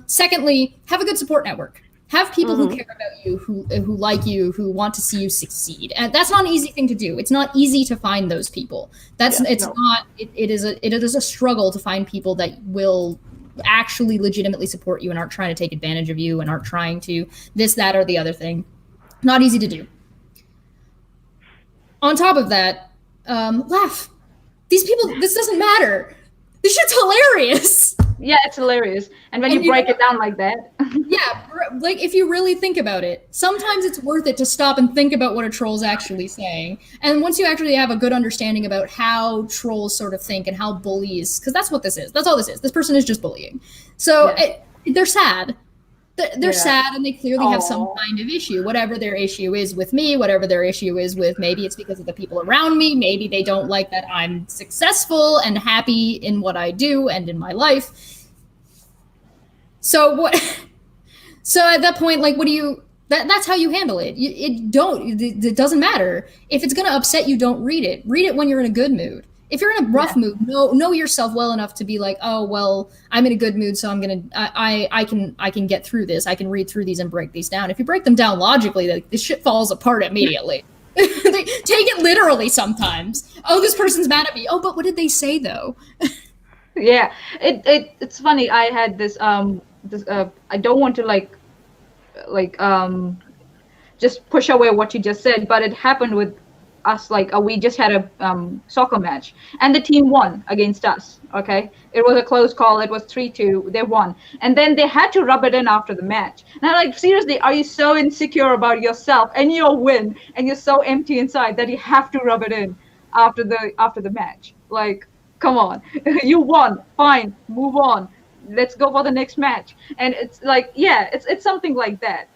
Secondly, have a good support network. Have people who care about you, who like you, who want to see you succeed. And that's not an easy thing to do. It's not easy to find those people. It is a struggle to find people that will actually legitimately support you and aren't trying to take advantage of you and aren't trying to this, that, or the other thing. Not easy to do. On top of that, laugh. These people, this doesn't matter. This shit's hilarious. Yeah, it's hilarious. And when you break it down like that. Yeah, like if you really think about it, sometimes it's worth it to stop and think about what a troll's actually saying. And once you actually have a good understanding about how trolls sort of think and how bullies, because that's what this is. That's all this is. This person is just bullying. So they're sad. They're sad, and they clearly have some kind of issue. Whatever their issue is with me, whatever their issue is with, maybe it's because of the people around me. Maybe they don't like that I'm successful and happy in what I do and in my life. So what? So at that point, like, what do you? That's how you handle it. It doesn't matter if it's going to upset you. Don't read it. Read it when you're in a good mood. If you're in a rough mood, know yourself well enough to be like, oh well, I'm in a good mood, so I can get through this. I can read through these and break these down. If you break them down logically, this shit falls apart immediately. They take it literally sometimes. Oh, this person's mad at me. Oh, but what did they say though? Yeah, it's funny. I had this I don't want to just push away what you just said, but it happened with us. We just had a soccer match, and the team won against us. Okay, it was a close call. It was 3-2. They won, and then they had to rub it in after the match. And I'm like, seriously, are you so insecure about yourself and your win, and you're so empty inside that you have to rub it in after the match? Like, come on. You won. Fine. Move on. Let's go for the next match. And it's like, yeah, it's something like that.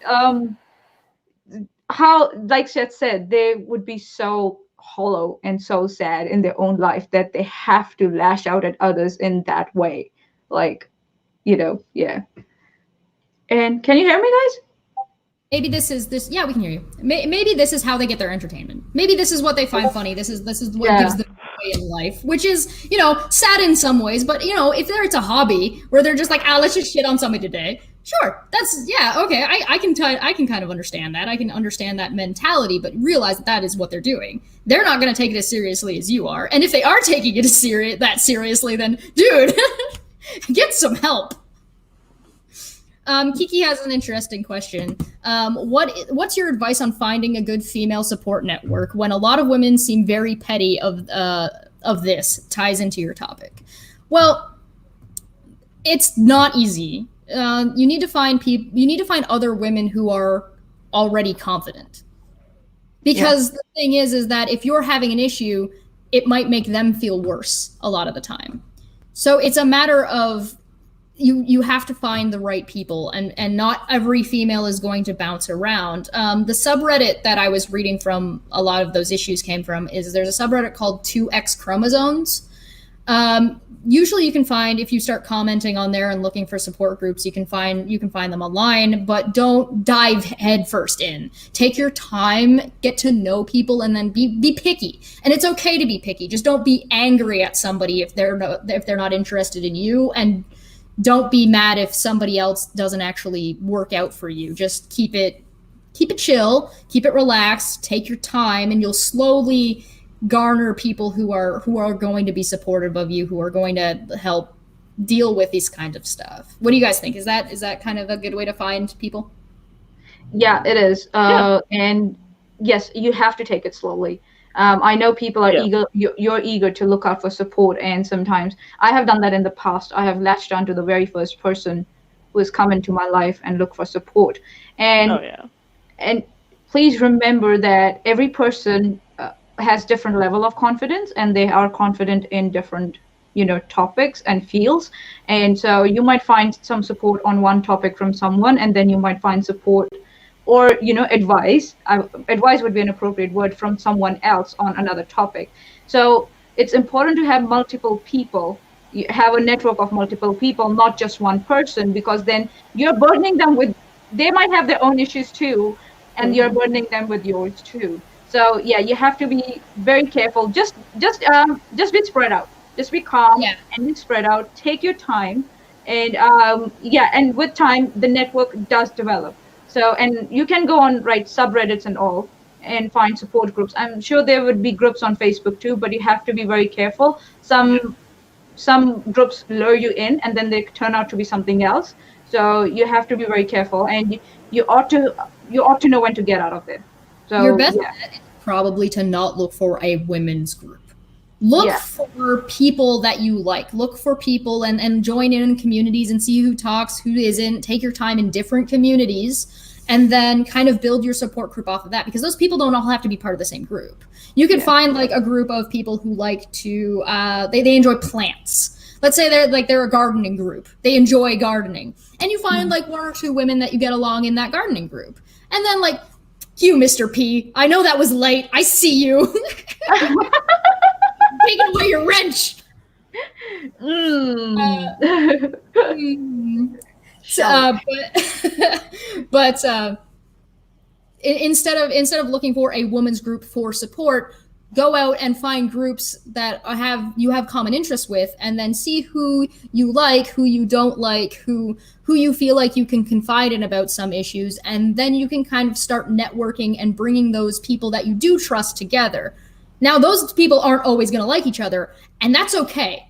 How, like Seth said, they would be so hollow and so sad in their own life that they have to lash out at others in that way. Like, yeah. And can you hear me, guys? Maybe this is this. Yeah, we can hear you. Maybe this is how they get their entertainment. Maybe this is what they find funny. This is what gives them joy in life, which is sad in some ways. But if it's a hobby where they're just like, let's just shit on somebody today. Sure, that's okay. I can kind of understand that. I can understand that mentality, but realize that is what they're doing. They're not going to take it as seriously as you are. And if they are taking it that seriously, then dude, get some help. Kiki has an interesting question. What's your advice on finding a good female support network when a lot of women seem very petty of this ties into your topic? Well, it's not easy. You need to find other women who are already confident. Because the thing is that if you're having an issue, it might make them feel worse a lot of the time. So it's a matter of you have to find the right people, and not every female is going to bounce around. The subreddit that I was reading from, a lot of those issues came from, is there's a subreddit called 2X chromosomes. Usually you can find, if you start commenting on there and looking for support groups, you can find them online, but don't dive headfirst in. Take your time, get to know people, and then be picky. And it's okay to be picky. Just don't be angry at somebody if they're not interested in you, and don't be mad if somebody else doesn't actually work out for you. Just keep it chill, keep it relaxed, take your time, and you'll slowly garner people who are going to be supportive of you, who are going to help deal with these kind of stuff. What do you guys think? Is that kind of a good way to find people? Yeah, it is. And yes, you have to take it slowly. I know people are eager. You're eager to look out for support, and sometimes I have done that in the past. I have latched onto the very first person who has come into my life and looked for support. And please remember that every person has different level of confidence, and they are confident in different topics and fields. And so you might find some support on one topic from someone, and then you might find support or advice would be an appropriate word, from someone else on another topic. So it's important to have multiple people. You have a network of multiple people, not just one person, because then you're burdening them with, they might have their own issues too, and you're burdening them with yours too. So yeah, you have to be very careful. Just be spread out. Just be calm and be spread out. Take your time, and and with time the network does develop. So, and you can go on subreddits and all and find support groups. I'm sure there would be groups on Facebook too, but you have to be very careful. Some groups lure you in and then they turn out to be something else. So you have to be very careful, and you ought to know when to get out of there. So your best bet is probably to not look for a women's group. Look for people that you like. Look for people and join in communities and see who talks, who isn't. Take your time in different communities, and then kind of build your support group off of that, because those people don't all have to be part of the same group. You can find a group of people who like to, they enjoy plants. Let's say they're a gardening group. They enjoy gardening. And you find one or two women that you get along in that gardening group. And then you, Mr. P, I know that was late. I see you. Taking away your wrench. Instead of looking for a women's group for support, go out and find groups that you have common interests with, and then see who you like, who you don't like, who you feel like you can confide in about some issues, and then you can kind of start networking and bringing those people that you do trust together. Now, those people aren't always going to like each other, and that's okay.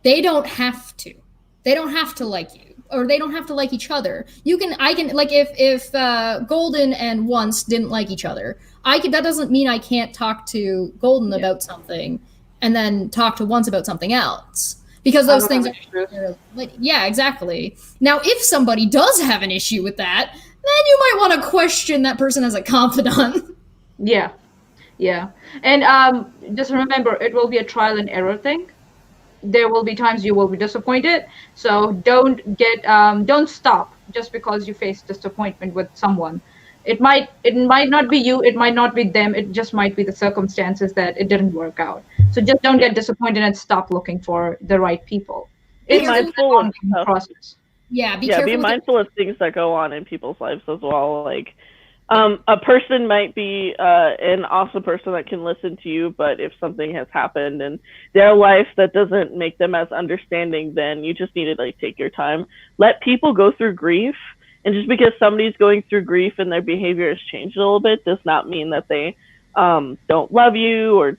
They don't have to. They don't have to like you, or they don't have to like each other. If Golden and Once didn't like each other, that doesn't mean I can't talk to Golden about something and then talk to Once about something else. Because those things are exactly. Now, if somebody does have an issue with that, then you might want to question that person as a confidant. Yeah. And just remember, it will be a trial and error thing. there will be times you will be disappointed. So don't stop just because you face disappointment with someone. It might not be you, it might not be them, it just might be the circumstances that it didn't work out. So just don't get disappointed and stop looking for the right people. Be It's an mindful of ongoing stuff. process. Yeah, be Yeah, careful be with mindful of things that go on in people's lives as well. Like, a person might be an awesome person that can listen to you, but if something has happened in their life that doesn't make them as understanding, then you just need to like take your time. Let people go through grief, and just because somebody's going through grief and their behavior has changed a little bit does not mean that they don't love you or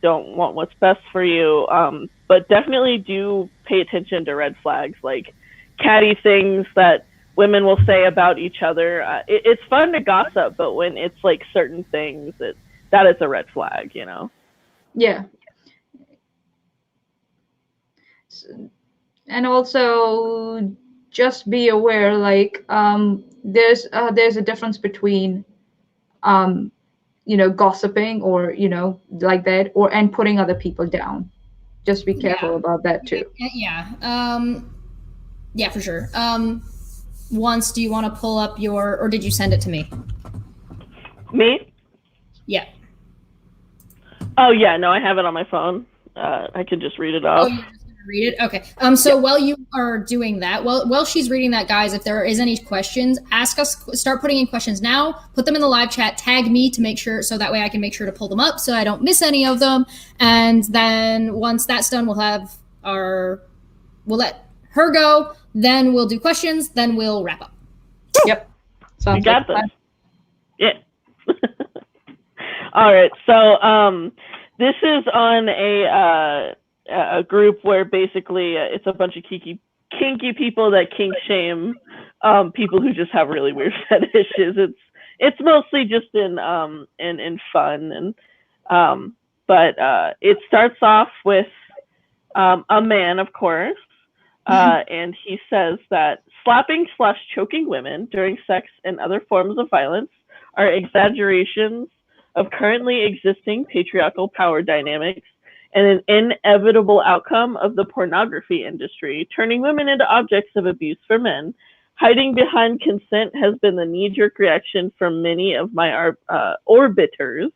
don't want what's best for you. But definitely do pay attention to red flags, like catty things that women will say about each other. It's fun to gossip, but when it's like certain things, that is a red flag, you know? Yeah. And also just be aware, like there's a difference between gossiping or like that, or and putting other people down. Just be careful about that too. Yeah, for sure. Once, do you want to pull up or did you send it to me? Me? Yeah. Oh yeah, no, I have it on my phone. I could just read it off. Oh, you're just gonna read it? Okay. So while you are doing that, while she's reading that, guys, if there is any questions, ask us. Start putting in questions now. Put them in the live chat. Tag me to make sure, so that way I can make sure to pull them up, so I don't miss any of them. And then once that's done, we'll let her go. Then we'll do questions. Then we'll wrap up. Yep. Sounds you got like this. Yeah. All right. So this is on a group where basically it's a bunch of kinky people that kink shame people who just have really weird fetishes. It's mostly just in fun, and but it starts off with a man, of course, and he says that slapping/choking women during sex and other forms of violence are exaggerations of currently existing patriarchal power dynamics and an inevitable outcome of the pornography industry, turning women into objects of abuse for men. Hiding behind consent has been the knee-jerk reaction from many of my orbiters.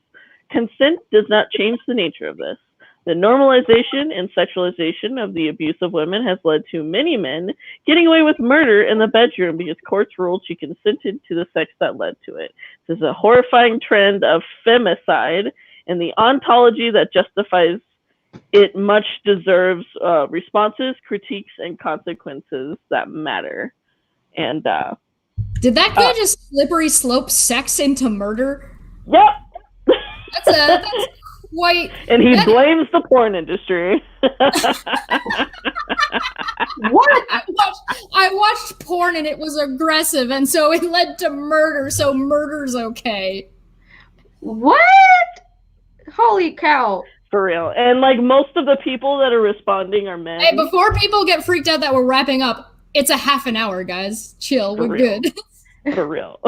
Consent does not change the nature of this. The normalization and sexualization of the abuse of women has led to many men getting away with murder in the bedroom because courts ruled she consented to the sex that led to it. This is a horrifying trend of femicide, and the ontology that justifies it much deserves responses, critiques, and consequences that matter. And did that guy just slippery slope sex into murder? Yep. That's quite. And he blames the porn industry. What? I watched porn and it was aggressive, and so it led to murder. So murder's okay. What? Holy cow! For real. And like most of the people that are responding are men. Hey, before people get freaked out that we're wrapping up, it's a half an hour, guys. Chill, we're good. For real.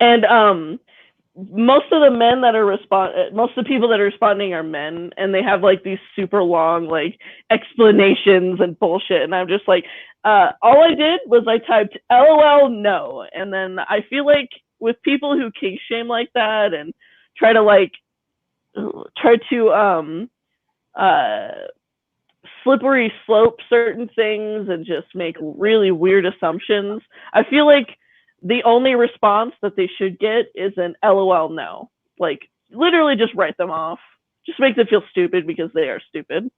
And most of the men that are most of the people that are responding are men, and they have like these super long like explanations and bullshit, and I'm just like, all I did was I typed LOL no, and then I feel like with people who kink shame like that and try to slippery slope certain things and just make really weird assumptions, I feel like the only response that they should get is an LOL no. Like, literally just write them off. Just make them feel stupid because they are stupid.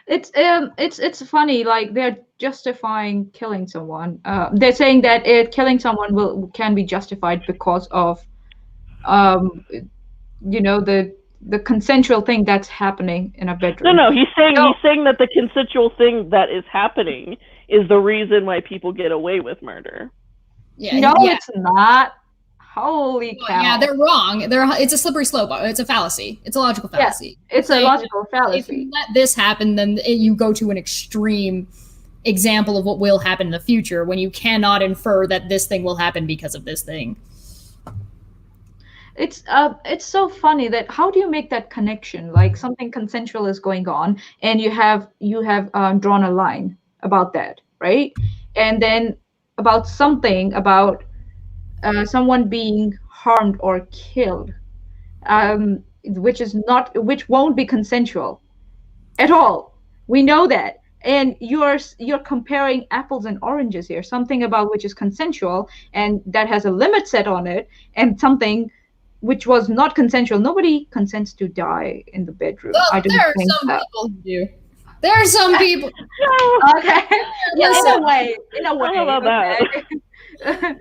It's funny, like they're justifying killing someone. They're saying that killing someone can be justified because of the consensual thing that's happening in a bedroom. No, he's saying that the consensual thing that is happening is the reason why people get away with murder. Yeah, it's not. Holy cow! Yeah, they're wrong. It's a slippery slope. It's a fallacy. It's a logical fallacy. Yeah, it's a logical fallacy. If you let this happen, then you go to an extreme example of what will happen in the future when you cannot infer that this thing will happen because of this thing. it's so funny that how do you make that connection? Like something consensual is going on, and you have drawn a line about that, right? And then about something about someone being harmed or killed, which won't be consensual at all. We know that. And you're comparing apples and oranges here. Something about which is consensual and that has a limit set on it, and something which was not consensual. Nobody consents to die in the bedroom. Well, I don't there are think some so. people who do. There are some people. Okay. Yeah, Listen, in a way. How about Okay.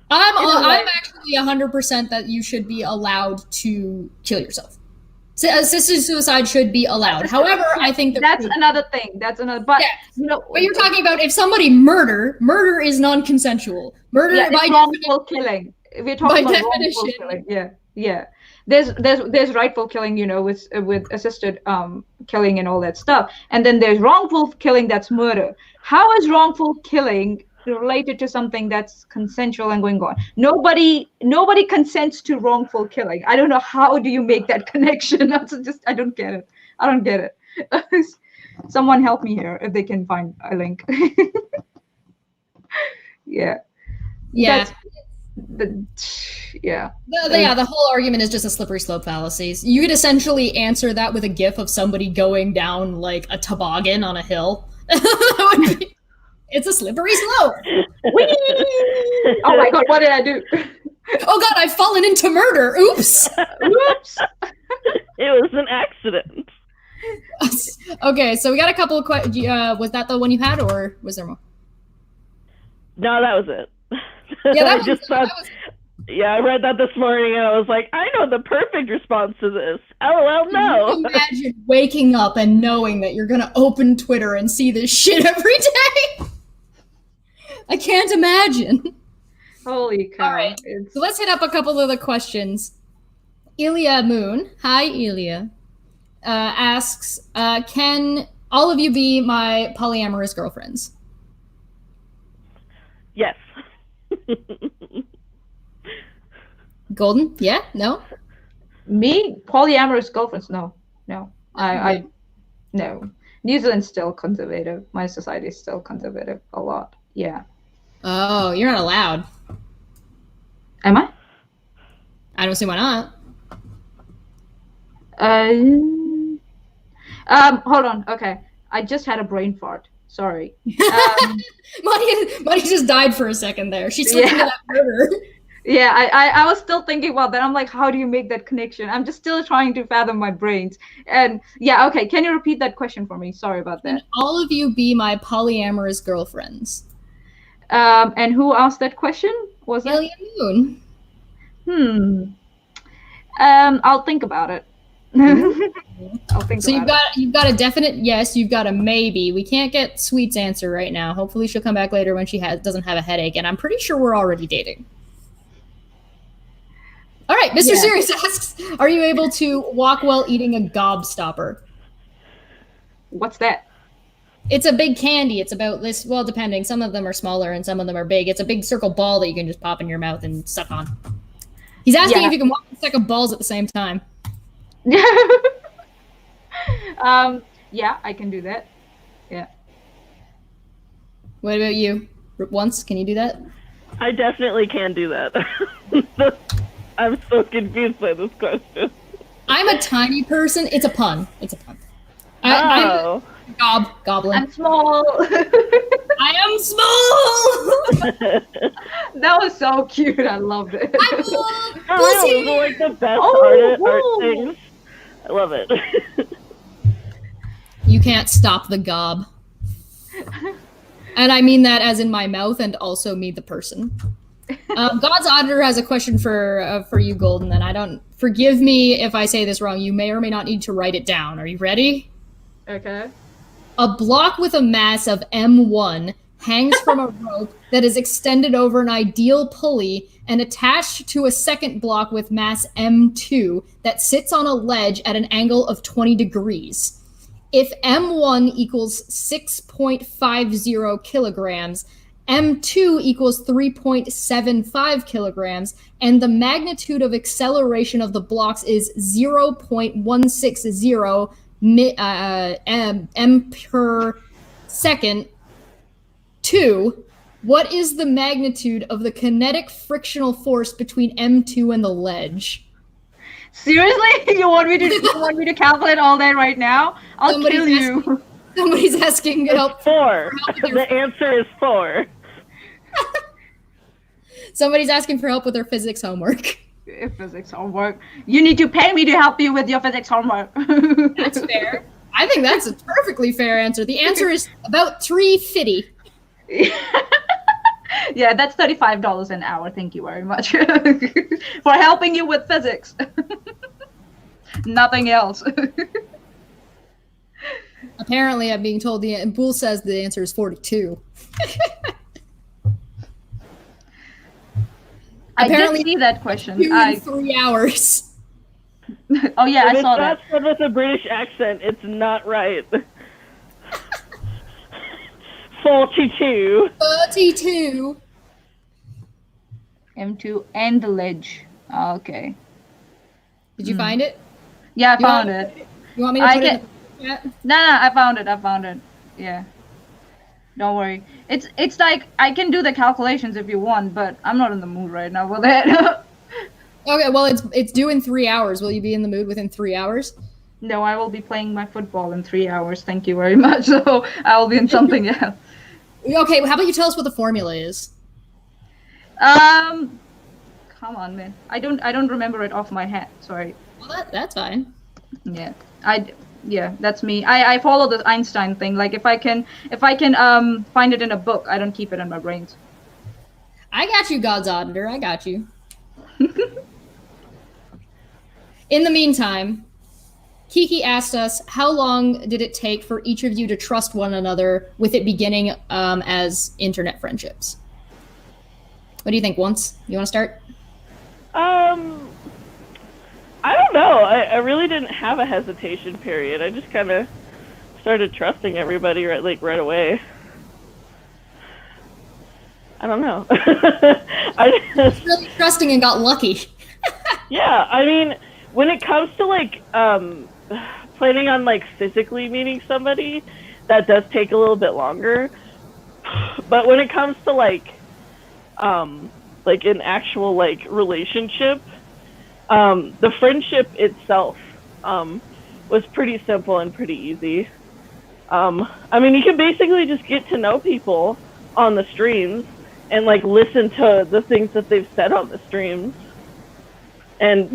I'm actually 100% that you should be allowed to kill yourself. Assisted suicide should be allowed. However, I think That's another thing. But Yeah. you know, But you're talking about if somebody murder is non-consensual. Murder yeah, by it's wrongful killing. We're talking about wrongful killing. Yeah. There's rightful killing, with assisted killing and all that stuff, and then there's wrongful killing, that's murder. How is wrongful killing related to something that's consensual and going on? Nobody consents to wrongful killing. I don't know, how do you make that connection? I don't get it. Someone help me here if they can find a link. Yeah. Yeah. Yeah. The whole argument is just a slippery slope fallacy. You could essentially answer that with a gif of somebody going down like a toboggan on a hill. It's a slippery slope. Oh my god, what did I do? Oh god, I've fallen into murder. Oops. Oops. It was an accident. Okay, so we got a couple of questions. Was that the one you had, or was there more? No, that was it. Yeah, that I just thought. Yeah, I read that this morning and I was like, I know the perfect response to this. LOL, no. Can you imagine waking up and knowing that you're gonna open Twitter and see this shit every day? I can't imagine. Holy cow. All right, so let's hit up a couple of the questions. Ilya Moon, hi Ilya, asks, can all of you be my polyamorous girlfriends? Yes. Golden? Yeah? No? Me? Polyamorous girlfriends? No. I no. New Zealand's still conservative. My society is still conservative a lot. Yeah. Oh, you're not allowed. Am I? I don't see why not. Hold on. Okay. I just had a brain fart. Sorry. Money just died for a second there. She slipped into that murder. Yeah, I was still thinking about that. I'm like, how do you make that connection? I'm just still trying to fathom my brains. And yeah, okay. Can you repeat that question for me? Sorry about that. Can all of you be my polyamorous girlfriends? And who asked that question? Was that? Ilya Moon. I'll think about it. I'll think So about you've got a definite yes, you've got a maybe. We can't get Sweet's answer right now. Hopefully she'll come back later when she doesn't have a headache, and I'm pretty sure we're already dating. All right, Mr. Sirius asks, are you able to walk while eating a gobstopper? What's that? It's a big candy. It's about this, well, depending. Some of them are smaller and some of them are big. It's a big circle ball that you can just pop in your mouth and suck on. He's asking if you can walk and suck a balls at the same time. Yeah, I can do that. Yeah. What about you? Once, can you do that? I definitely can do that. I'm so confused by this question. I'm a tiny person. It's a pun. I'm goblin. I'm small. I am small. That was so cute. I loved it. Pussy. Those are like the best art things. I love it. You can't stop the gob. And I mean that as in my mouth and also me, the person. God's Auditor has a question for you, Golden, and I don't... Forgive me if I say this wrong. You may or may not need to write it down. Are you ready? Okay. A block with a mass of M1 hangs from a rope that is extended over an ideal pulley and attached to a second block with mass M2 that sits on a ledge at an angle of 20 degrees. If M1 equals 6.50 kilograms M2 equals 3.75 kilograms, and the magnitude of acceleration of the blocks is 0.160 m per second. 2. What is the magnitude of the kinetic frictional force between M2 and the ledge? Seriously? You want me to calculate all that right now? I'll kill you. Somebody's asking help. 4. The answer is 4. Somebody's asking for help with their physics homework. Physics homework. You need to pay me to help you with your physics homework. That's fair. I think that's a perfectly fair answer. The answer is about 350. Yeah, that's $35 an hour. Thank you very much for helping you with physics. Nothing else. Apparently, I'm being told Boole says the answer is 42. Apparently, I did see that question. 3 hours. Oh yeah, I saw that. If it's not said with a British accent, it's not right. 42. 32. M2 and the ledge. Okay. Did you find it? Yeah, I found it. You want me to put it in the chat? No, I found it. Yeah. Don't worry. It's like I can do the calculations if you want, but I'm not in the mood right now for that. Okay, well it's due in 3 hours. Will you be in the mood within 3 hours? No, I will be playing my football in 3 hours. Thank you very much. So I'll be in something else. Okay, how about you tell us what the formula is? Come on, man. I don't remember it off my head. Sorry. Well, that's fine. Yeah, that's me. I follow the Einstein thing. Like if I can find it in a book, I don't keep it in my brains. I got you, God's auditor. I got you. In the meantime, Kiki asked us, how long did it take for each of you to trust one another, with it beginning as internet friendships? What do you think, Once? You want to start? I don't know. I really didn't have a hesitation period. I just kind of started trusting everybody right away. I don't know. I just really trusting and got lucky. Yeah, I mean, when it comes to planning on physically meeting somebody, that does take a little bit longer. But when it comes to an actual relationship, the friendship itself was pretty simple and pretty easy. I mean, you can basically just get to know people on the streams and listen to the things that they've said on the streams, and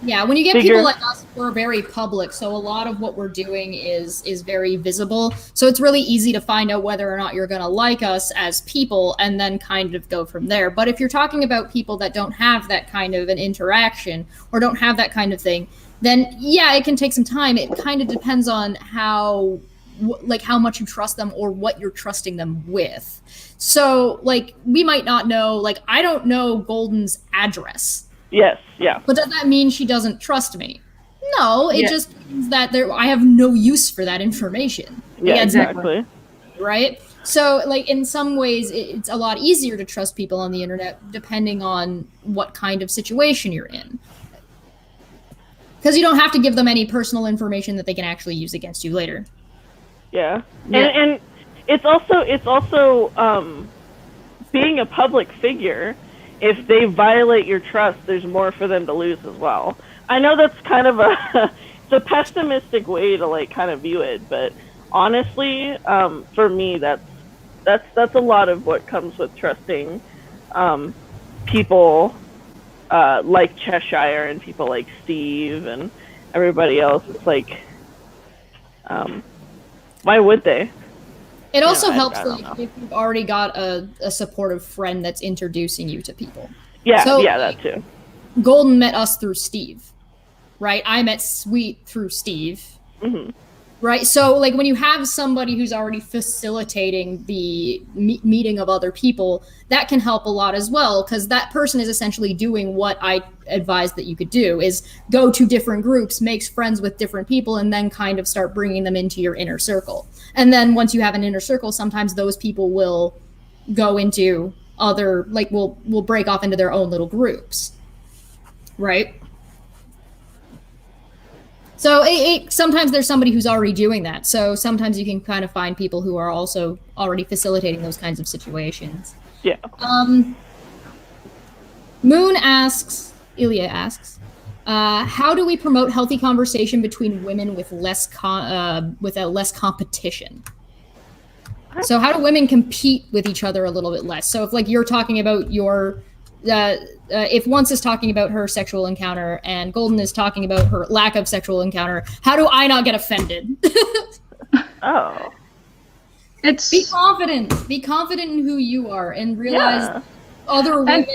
Yeah, when you get people like us, we're very public, so a lot of what we're doing is very visible. So it's really easy to find out whether or not you're going to like us as people and then kind of go from there. But if you're talking about people that don't have that kind of an interaction or don't have that kind of thing, then yeah, it can take some time. It kind of depends on how much you trust them or what you're trusting them with. So we might not know, I don't know Golden's address. Yes, yeah. But does that mean she doesn't trust me? No, it just means that I have no use for that information. Yeah, exactly. Right? So, in some ways, it's a lot easier to trust people on the internet depending on what kind of situation you're in. Because you don't have to give them any personal information that they can actually use against you later. Yeah. And it's also being a public figure. If they violate your trust, there's more for them to lose as well. I know that's kind of it's a pessimistic way to kind of view it, but honestly, for me, that's a lot of what comes with trusting people like Cheshire and people like Steve and everybody else. It's why would they? It also helps if you've already got a supportive friend that's introducing you to people. Yeah, that too. Golden met us through Steve, right? I met Sweet through Steve. Mm-hmm. Right? So, when you have somebody who's already facilitating the meeting of other people, that can help a lot as well, because that person is essentially doing what I advised that you could do, is go to different groups, make friends with different people, and then kind of start bringing them into your inner circle. And then once you have an inner circle, sometimes those people will go into other, like, will break off into their own little groups, right? So sometimes there's somebody who's already doing that. So sometimes you can kind of find people who are also already facilitating those kinds of situations. Yeah. Moon asks, Ilya asks, how do we promote healthy conversation between women with less competition? So how do women compete with each other a little bit less? So if like you're talking about your, if Once is talking about her sexual encounter and Golden is talking about her lack of sexual encounter, how do I not get offended? Oh. It's Be confident in who you are and realize other women,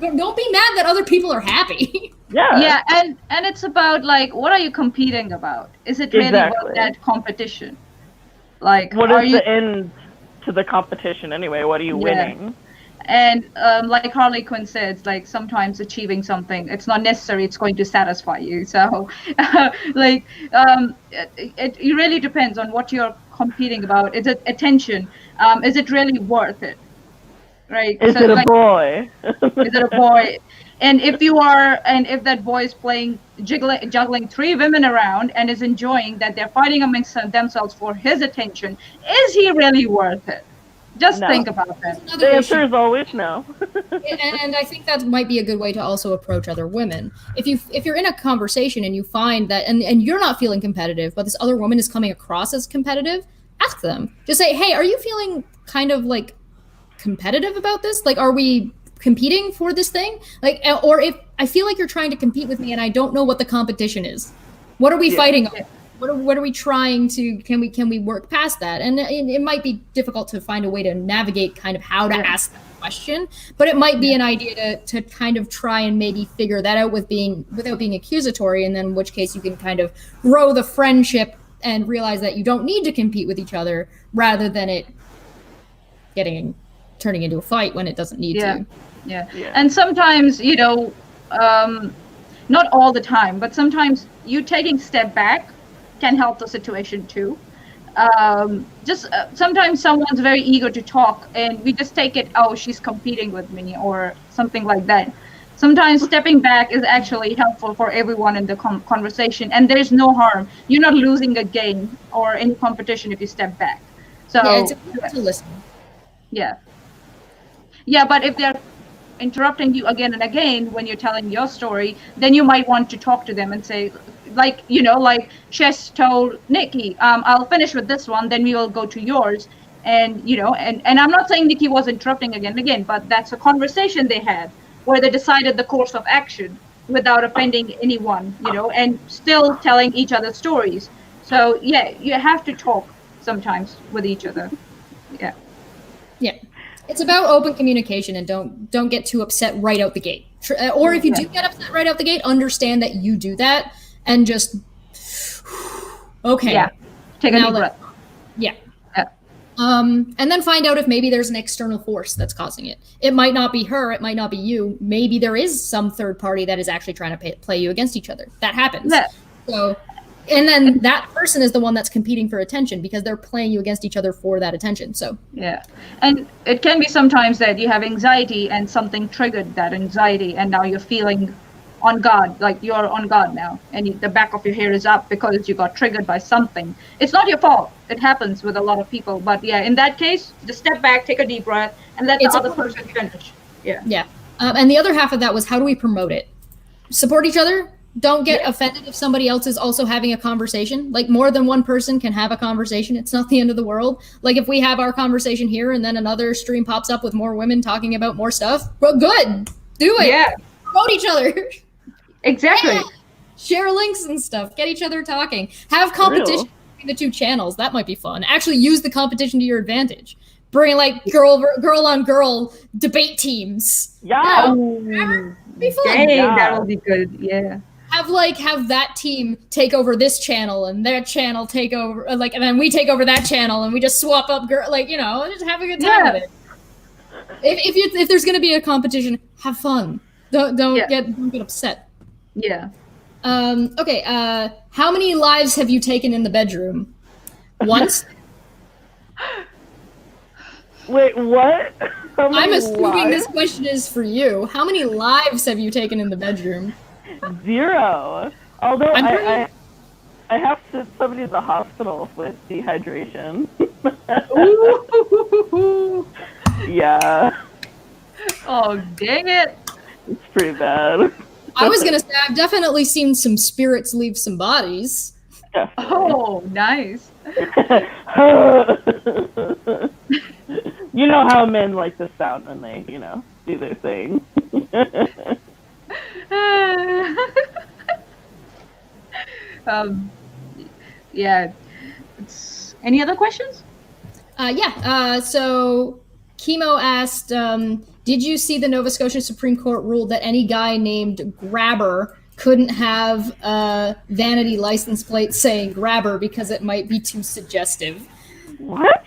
don't be mad that other people are happy. Yeah, and it's about like, what are you competing about? Is it really about that competition? Like, what is the end to the competition anyway? What are you winning? And like Harley Quinn says, like sometimes achieving something, it's not necessary it's going to satisfy you. So like it really depends on what you're competing about. Is it attention? Is it really worth it? Right? Is it a boy? Is it a boy? And if that boy is juggling 3 women around and is enjoying that they're fighting amongst themselves for his attention, is he really worth it? Just think about that. The answer is always no. And I think that might be a good way to also approach other women. If you're in a conversation and you find that, and you're not feeling competitive, but this other woman is coming across as competitive, ask them. Just say, hey, are you feeling kind of like competitive about this? Like, are we competing for this thing? Like, or if I feel like you're trying to compete with me and I don't know what the competition is, what are we fighting on? What are we trying to, can we work past that? And it might be difficult to find a way to navigate kind of how to ask that question, but it might be an idea to kind of try and maybe figure that out without being accusatory, and then in which case you can kind of grow the friendship and realize that you don't need to compete with each other, rather than it turning into a fight when it doesn't need to. Yeah. And sometimes, not all the time, but sometimes you taking a step back can help the situation too. Sometimes someone's very eager to talk and we just take it, oh, she's competing with me or something like that. Sometimes stepping back is actually helpful for everyone in the conversation, and there's no harm. You're not losing a game or any competition if you step back. So it's important to listen. Yeah, but if they're interrupting you again and again when you're telling your story, then you might want to talk to them and say, like Chess told Nikki, I'll finish with this one, then we will go to yours. And and I'm not saying Nikki was interrupting again and again, but that's a conversation they had where they decided the course of action without offending anyone, and still telling each other stories. So yeah, you have to talk sometimes with each other. Yeah. It's about open communication, and don't get too upset right out the gate. Or if you do get upset right out the gate, understand that you do that and just okay. Yeah. Take a deep breath. Yeah. And then find out if maybe there's an external force that's causing it. It might not be her, it might not be you. Maybe there is some third party that is actually trying to play you against each other. That happens. Yeah. So, and then that person is the one that's competing for attention because they're playing you against each other for that attention. So yeah, and it can be sometimes that you have anxiety and something triggered that anxiety, and now you're feeling on guard, like you're on guard now, and the back of your hair is up because you got triggered by something. It's not your fault. It happens with a lot of people. But yeah, in that case, just step back, take a deep breath, and let the other person finish. Yeah. And the other half of that was, how do we promote it? Support each other. Don't get offended if somebody else is also having a conversation. Like, more than one person can have a conversation. It's not the end of the world. Like, if we have our conversation here and then another stream pops up with more women talking about more stuff, well, good. Do it. Yeah. Promote each other. Exactly. Yeah. Share links and stuff. Get each other talking. Have competition between the two channels. That might be fun. Actually use the competition to your advantage. Bring like girl on girl debate teams. Yeah. Be fun. Dang, that will be good. Yeah. Have that team take over this channel and their channel take over, and then we take over that channel and we just swap up just have a good time with it. If there's gonna be a competition, have fun. Don't get upset. Yeah. Okay. How many lives have you taken in the bedroom? Once? Wait, what? How I'm many assuming this lives? question is for you. How many lives have you taken in the bedroom? 0. Although I'm pretty- I have sent somebody to the hospital with dehydration. Ooh. Yeah, Oh, dang it. it's pretty bad. I was gonna say I've definitely seen some spirits leave some bodies. Oh, nice. You know how men like to sound when they, do their thing. um, yeah. Any other questions? So Chemo asked, did you see the Nova Scotia Supreme Court ruled that any guy named Grabber couldn't have a vanity license plate saying Grabber because it might be too suggestive? What?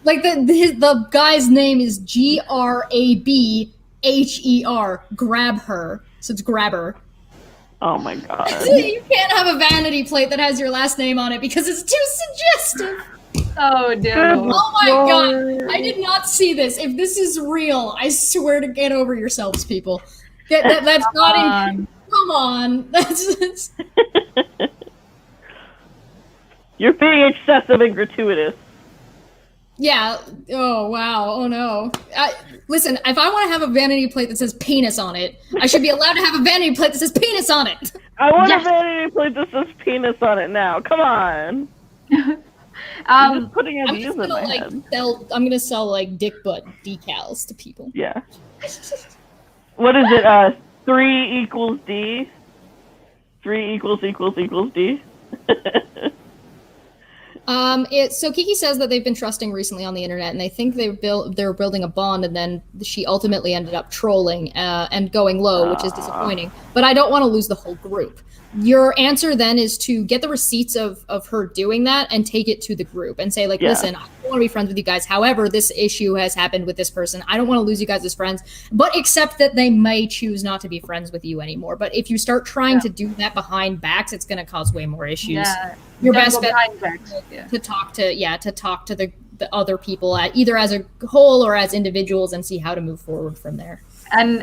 Like the guy's name is Grabher, grab her. So it's Grabber. Oh my god. You can't have a vanity plate that has your last name on it because it's too suggestive. Oh, dear. Oh my god, I did not see this. If this is real, I swear to get over yourselves, people. That's not in. Come on. That's You're being excessive and gratuitous. yeah. Oh wow. Oh no. Listen, if I want to have a vanity plate that says penis on it, I should be allowed to have a vanity plate that says penis on it. I want Yes. a vanity plate that says penis on it now. Come on. You're just putting I'm ideas just in gonna my head. I'm gonna sell like dick butt decals to people. Yeah. What is it? 3 equals D? 3 equals D? So Kiki says that they've been trusting recently on the internet, and they think they're building a bond, and then she ultimately ended up trolling and going low, which is disappointing. But I don't want to lose the whole group. Your answer then is to get the receipts of her doing that and take it to the group and say, like, Yeah. listen, I don't want to be friends with you guys. However, this issue has happened with this person. I don't want to lose you guys as friends, but accept that they may choose not to be friends with you anymore. But if you start trying to do that behind backs, it's going to cause way more issues. Yeah. Your Don't best go bet behind backs. Yeah. to talk to the other people either as a whole or as individuals and see how to move forward from there. And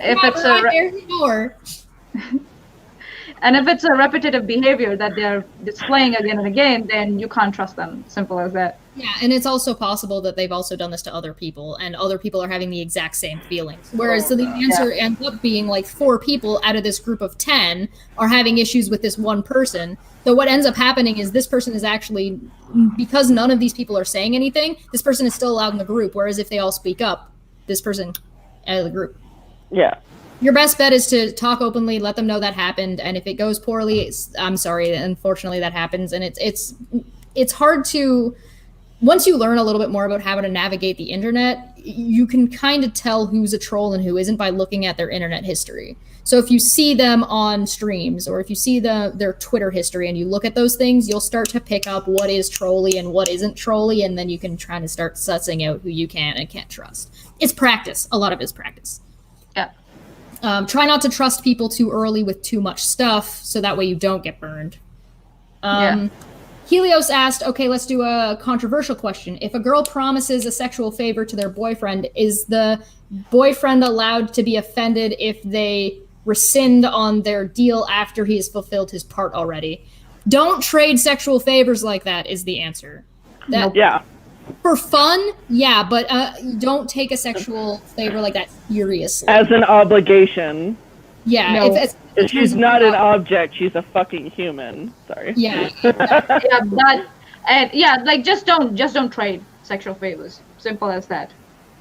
if it's a repetitive behavior that they're displaying again and again, then you can't trust them. Simple as that. Yeah, and it's also possible that they've also done this to other people, and other people are having the exact same feelings. Whereas so the answer ends up being like 4 people out of this group of 10 are having issues with this one person. So what ends up happening is this person is actually, because none of these people are saying anything, this person is still allowed in the group. Whereas if they all speak up, this person out of the group. Yeah. Your best bet is to talk openly, let them know that happened, and if it goes poorly, I'm sorry. Unfortunately, that happens, and it's hard to. Once you learn a little bit more about how to navigate the internet, you can kind of tell who's a troll and who isn't by looking at their internet history. So if you see them on streams or if you see their Twitter history and you look at those things, you'll start to pick up what is trolly and what isn't trolly, and then you can try to start sussing out who you can and can't trust. It's practice. A lot of it is practice. Yeah. Try not to trust people too early with too much stuff, so that way you don't get burned. Helios asked, okay, let's do a controversial question. If a girl promises a sexual favor to their boyfriend, is the boyfriend allowed to be offended if they rescind on their deal after he has fulfilled his part already? Don't trade sexual favors like that is the answer. Yeah. For fun, yeah, but don't take a sexual favor like that seriously. As an obligation. Yeah, No. If she's not an object, she's a fucking human. Sorry. Yeah. Just don't trade sexual favors. Simple as that.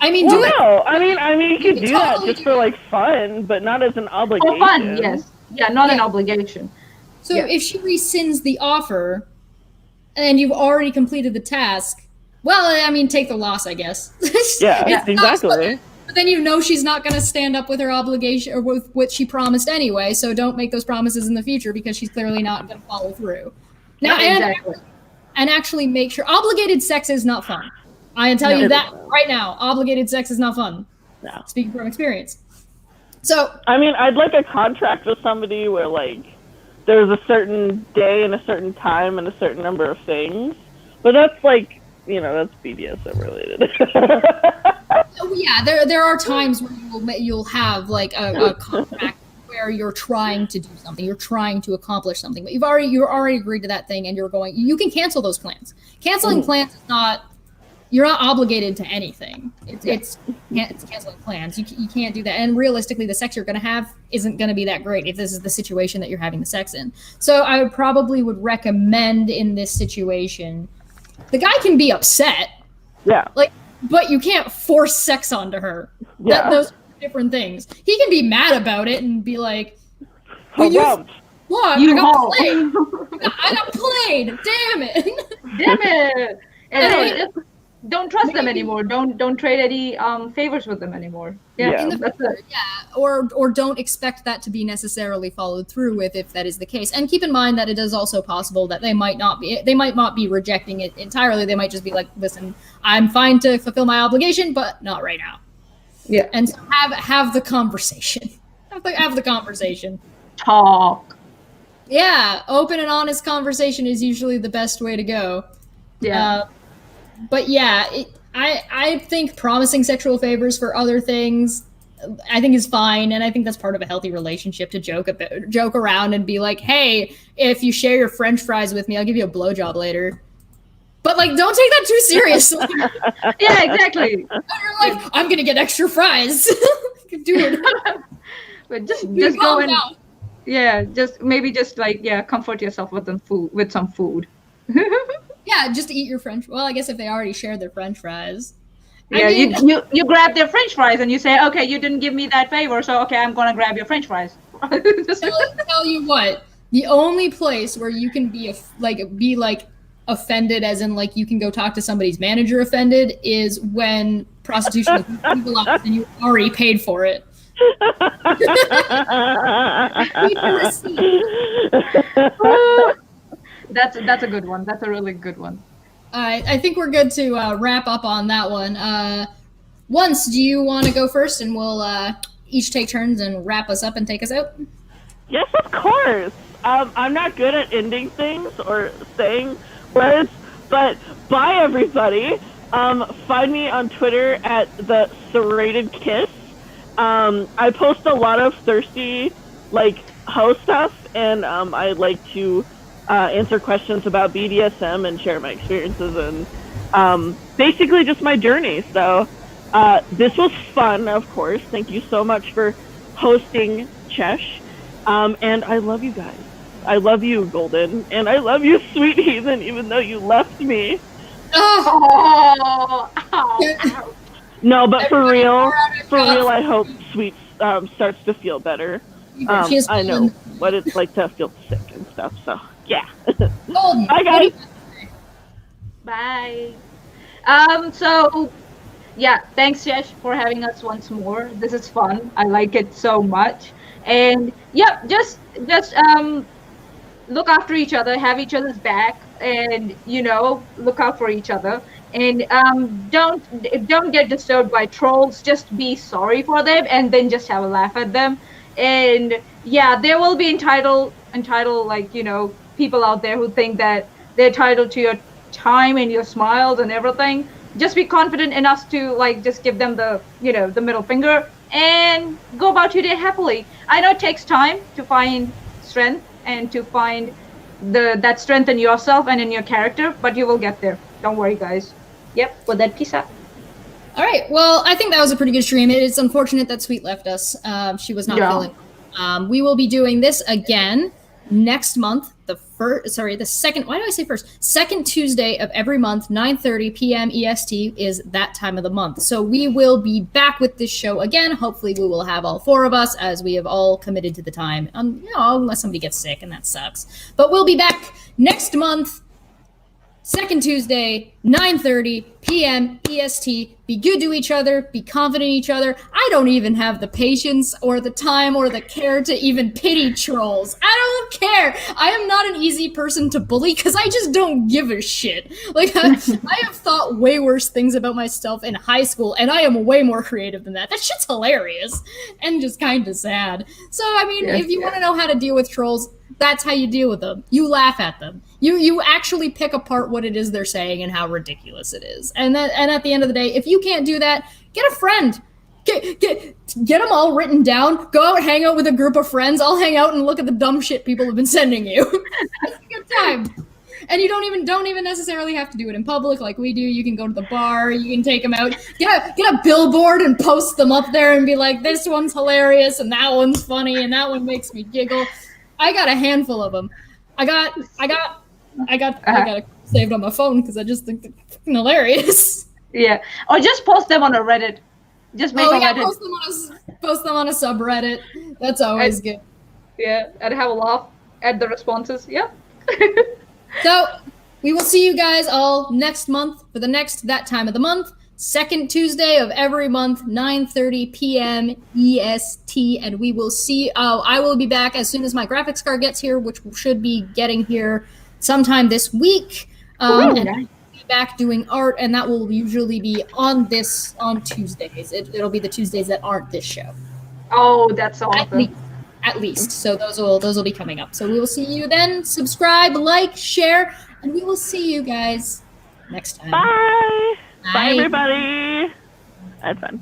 I mean, Well, do it. no. I mean, you could can do that totally just do for like fun, but not as an obligation. For fun, yes. Yeah, not an Yeah. obligation. So Yeah. if she rescinds the offer and you've already completed the task, well, I mean, take the loss, I guess. Yeah, It sucks, exactly. but then you know she's not going to stand up with her obligation or with what she promised anyway, so don't make those promises in the future because she's clearly not going to follow through. Now, Exactly. and actually make sure obligated sex is not fun. I can tell No, you it that isn't. right now. Obligated sex is not fun. No. Speaking from experience. So I mean, I'd like a contract with somebody where, like, there's a certain day and a certain time and a certain number of things. But that's, like, that's BDSM related. Yeah, there are times where you'll have like a contract where you're trying to do something, you're trying to accomplish something, but you're already agreed to that thing, and you can cancel those plans. Canceling plans is not. You're not obligated to anything. It's canceling plans. You can't do that. And realistically, the sex you're going to have isn't going to be that great if this is the situation that you're having the sex in. So I would recommend in this situation, the guy can be upset. Yeah. But you can't force sex onto her. Yeah. Those are different things. He can be mad about it and be like, What? I got played. Damn it. Damn it. And just don't trust them anymore. Don't trade any favors with them anymore. Yeah. That's it. Yeah. Or don't expect that to be necessarily followed through with if that is the case. And keep in mind that it is also possible that they might not be rejecting it entirely. They might just be like, listen, I'm fine to fulfill my obligation, but not right now. Yeah. And so have the conversation. Have the conversation. Talk. Yeah, open and honest conversation is usually the best way to go. Yeah. But yeah, I think promising sexual favors for other things, I think is fine, and I think that's part of a healthy relationship to joke around and be like, hey, if you share your French fries with me, I'll give you a blowjob later. But don't take that too seriously. Yeah, exactly. You're like, I'm gonna get extra fries, dude. But just go and comfort yourself with some food. Yeah, just eat your French. Well, I guess if they already shared their French fries. Yeah, you grab their French fries and you say, okay, you didn't give me that favor, so okay, I'm gonna grab your French fries. Tell you what, the only place where you can be offended, as in you can go talk to somebody's manager offended, is when prostitution is legalized and you already paid for it. That's a good one. That's a really good one. I think we're good to wrap up on that one. Once, do you want to go first, and we'll each take turns and wrap us up and take us out? Yes, of course. I'm not good at ending things or saying words, but bye, everybody. Find me on Twitter at the Serrated Kiss. I post a lot of thirsty, hoe stuff, and I like to answer questions about BDSM and share my experiences and basically just my journey. So this was fun, of course. Thank you so much for hosting, Chesh. And I love you guys. I love you, Golden. And I love you, Sweet Heathen, even though you left me. Oh. No, but for real, I hope Sweet starts to feel better. I know what it's like to feel sick and stuff, so yeah. Bye, guys. Bye. So, yeah, thanks, Jesh, for having us once more. This is fun. I like it so much. And, yeah, just look after each other, have each other's back, and, look out for each other. And don't get disturbed by trolls. Just be sorry for them, and then just have a laugh at them. And yeah, there will be entitled people out there who think that they're entitled to your time and your smiles and everything. Just be confident enough to just give them the the middle finger and go about your day happily. I know it takes time to find strength and to find that strength in yourself and in your character, but you will get there. Don't worry, guys. Yep, with that, peace out. All right. Well, I think that was a pretty good stream. It's unfortunate that Sweet left us. She was not feeling. We will be doing this again next month. The second. Why do I say first? Second Tuesday of every month, 9:30 p.m. EST is that time of the month. So we will be back with this show again. Hopefully, we will have all four of us, as we have all committed to the time. Unless somebody gets sick, and that sucks. But we'll be back next month. Second Tuesday, 9:30 p.m. EST. Be good to each other. Be confident in each other. I don't even have the patience or the time or the care to even pity trolls. I don't care. I am not an easy person to bully because I just don't give a shit. I have thought way worse things about myself in high school, and I am way more creative than that. That shit's hilarious and just kind of sad. So, if you want to know how to deal with trolls, that's how you deal with them. You laugh at them. You actually pick apart what it is they're saying and how ridiculous it is. And at the end of the day, if you can't do that, Get a friend. Get them all written down. Go out, hang out with a group of friends. I'll hang out and look at the dumb shit people have been sending you. It's a good time. And you don't even necessarily have to do it in public like we do. You can go to the bar. You can take them out. Get a billboard and post them up there and be like, this one's hilarious and that one's funny and that one makes me giggle. I got a handful of them. I got it saved on my phone because I just think they're fucking hilarious. Yeah, or just post them on a Reddit. Just make a Reddit. Post them on a subreddit. That's always good. Yeah, and have a laugh at the responses. Yeah. So we will see you guys all next month for the next That Time of the Month. Second Tuesday of every month, 9:30 p.m. EST, and we will see. I will be back as soon as my graphics card gets here, which should be getting here sometime this week. And I'll be back doing art, and that will usually be on Tuesdays. It'll be the Tuesdays that aren't this show. Oh, that's awesome. At least. So those will be coming up. So we will see you then. Subscribe, like, share, and we will see you guys next time. Bye. Bye, everybody. That's fun.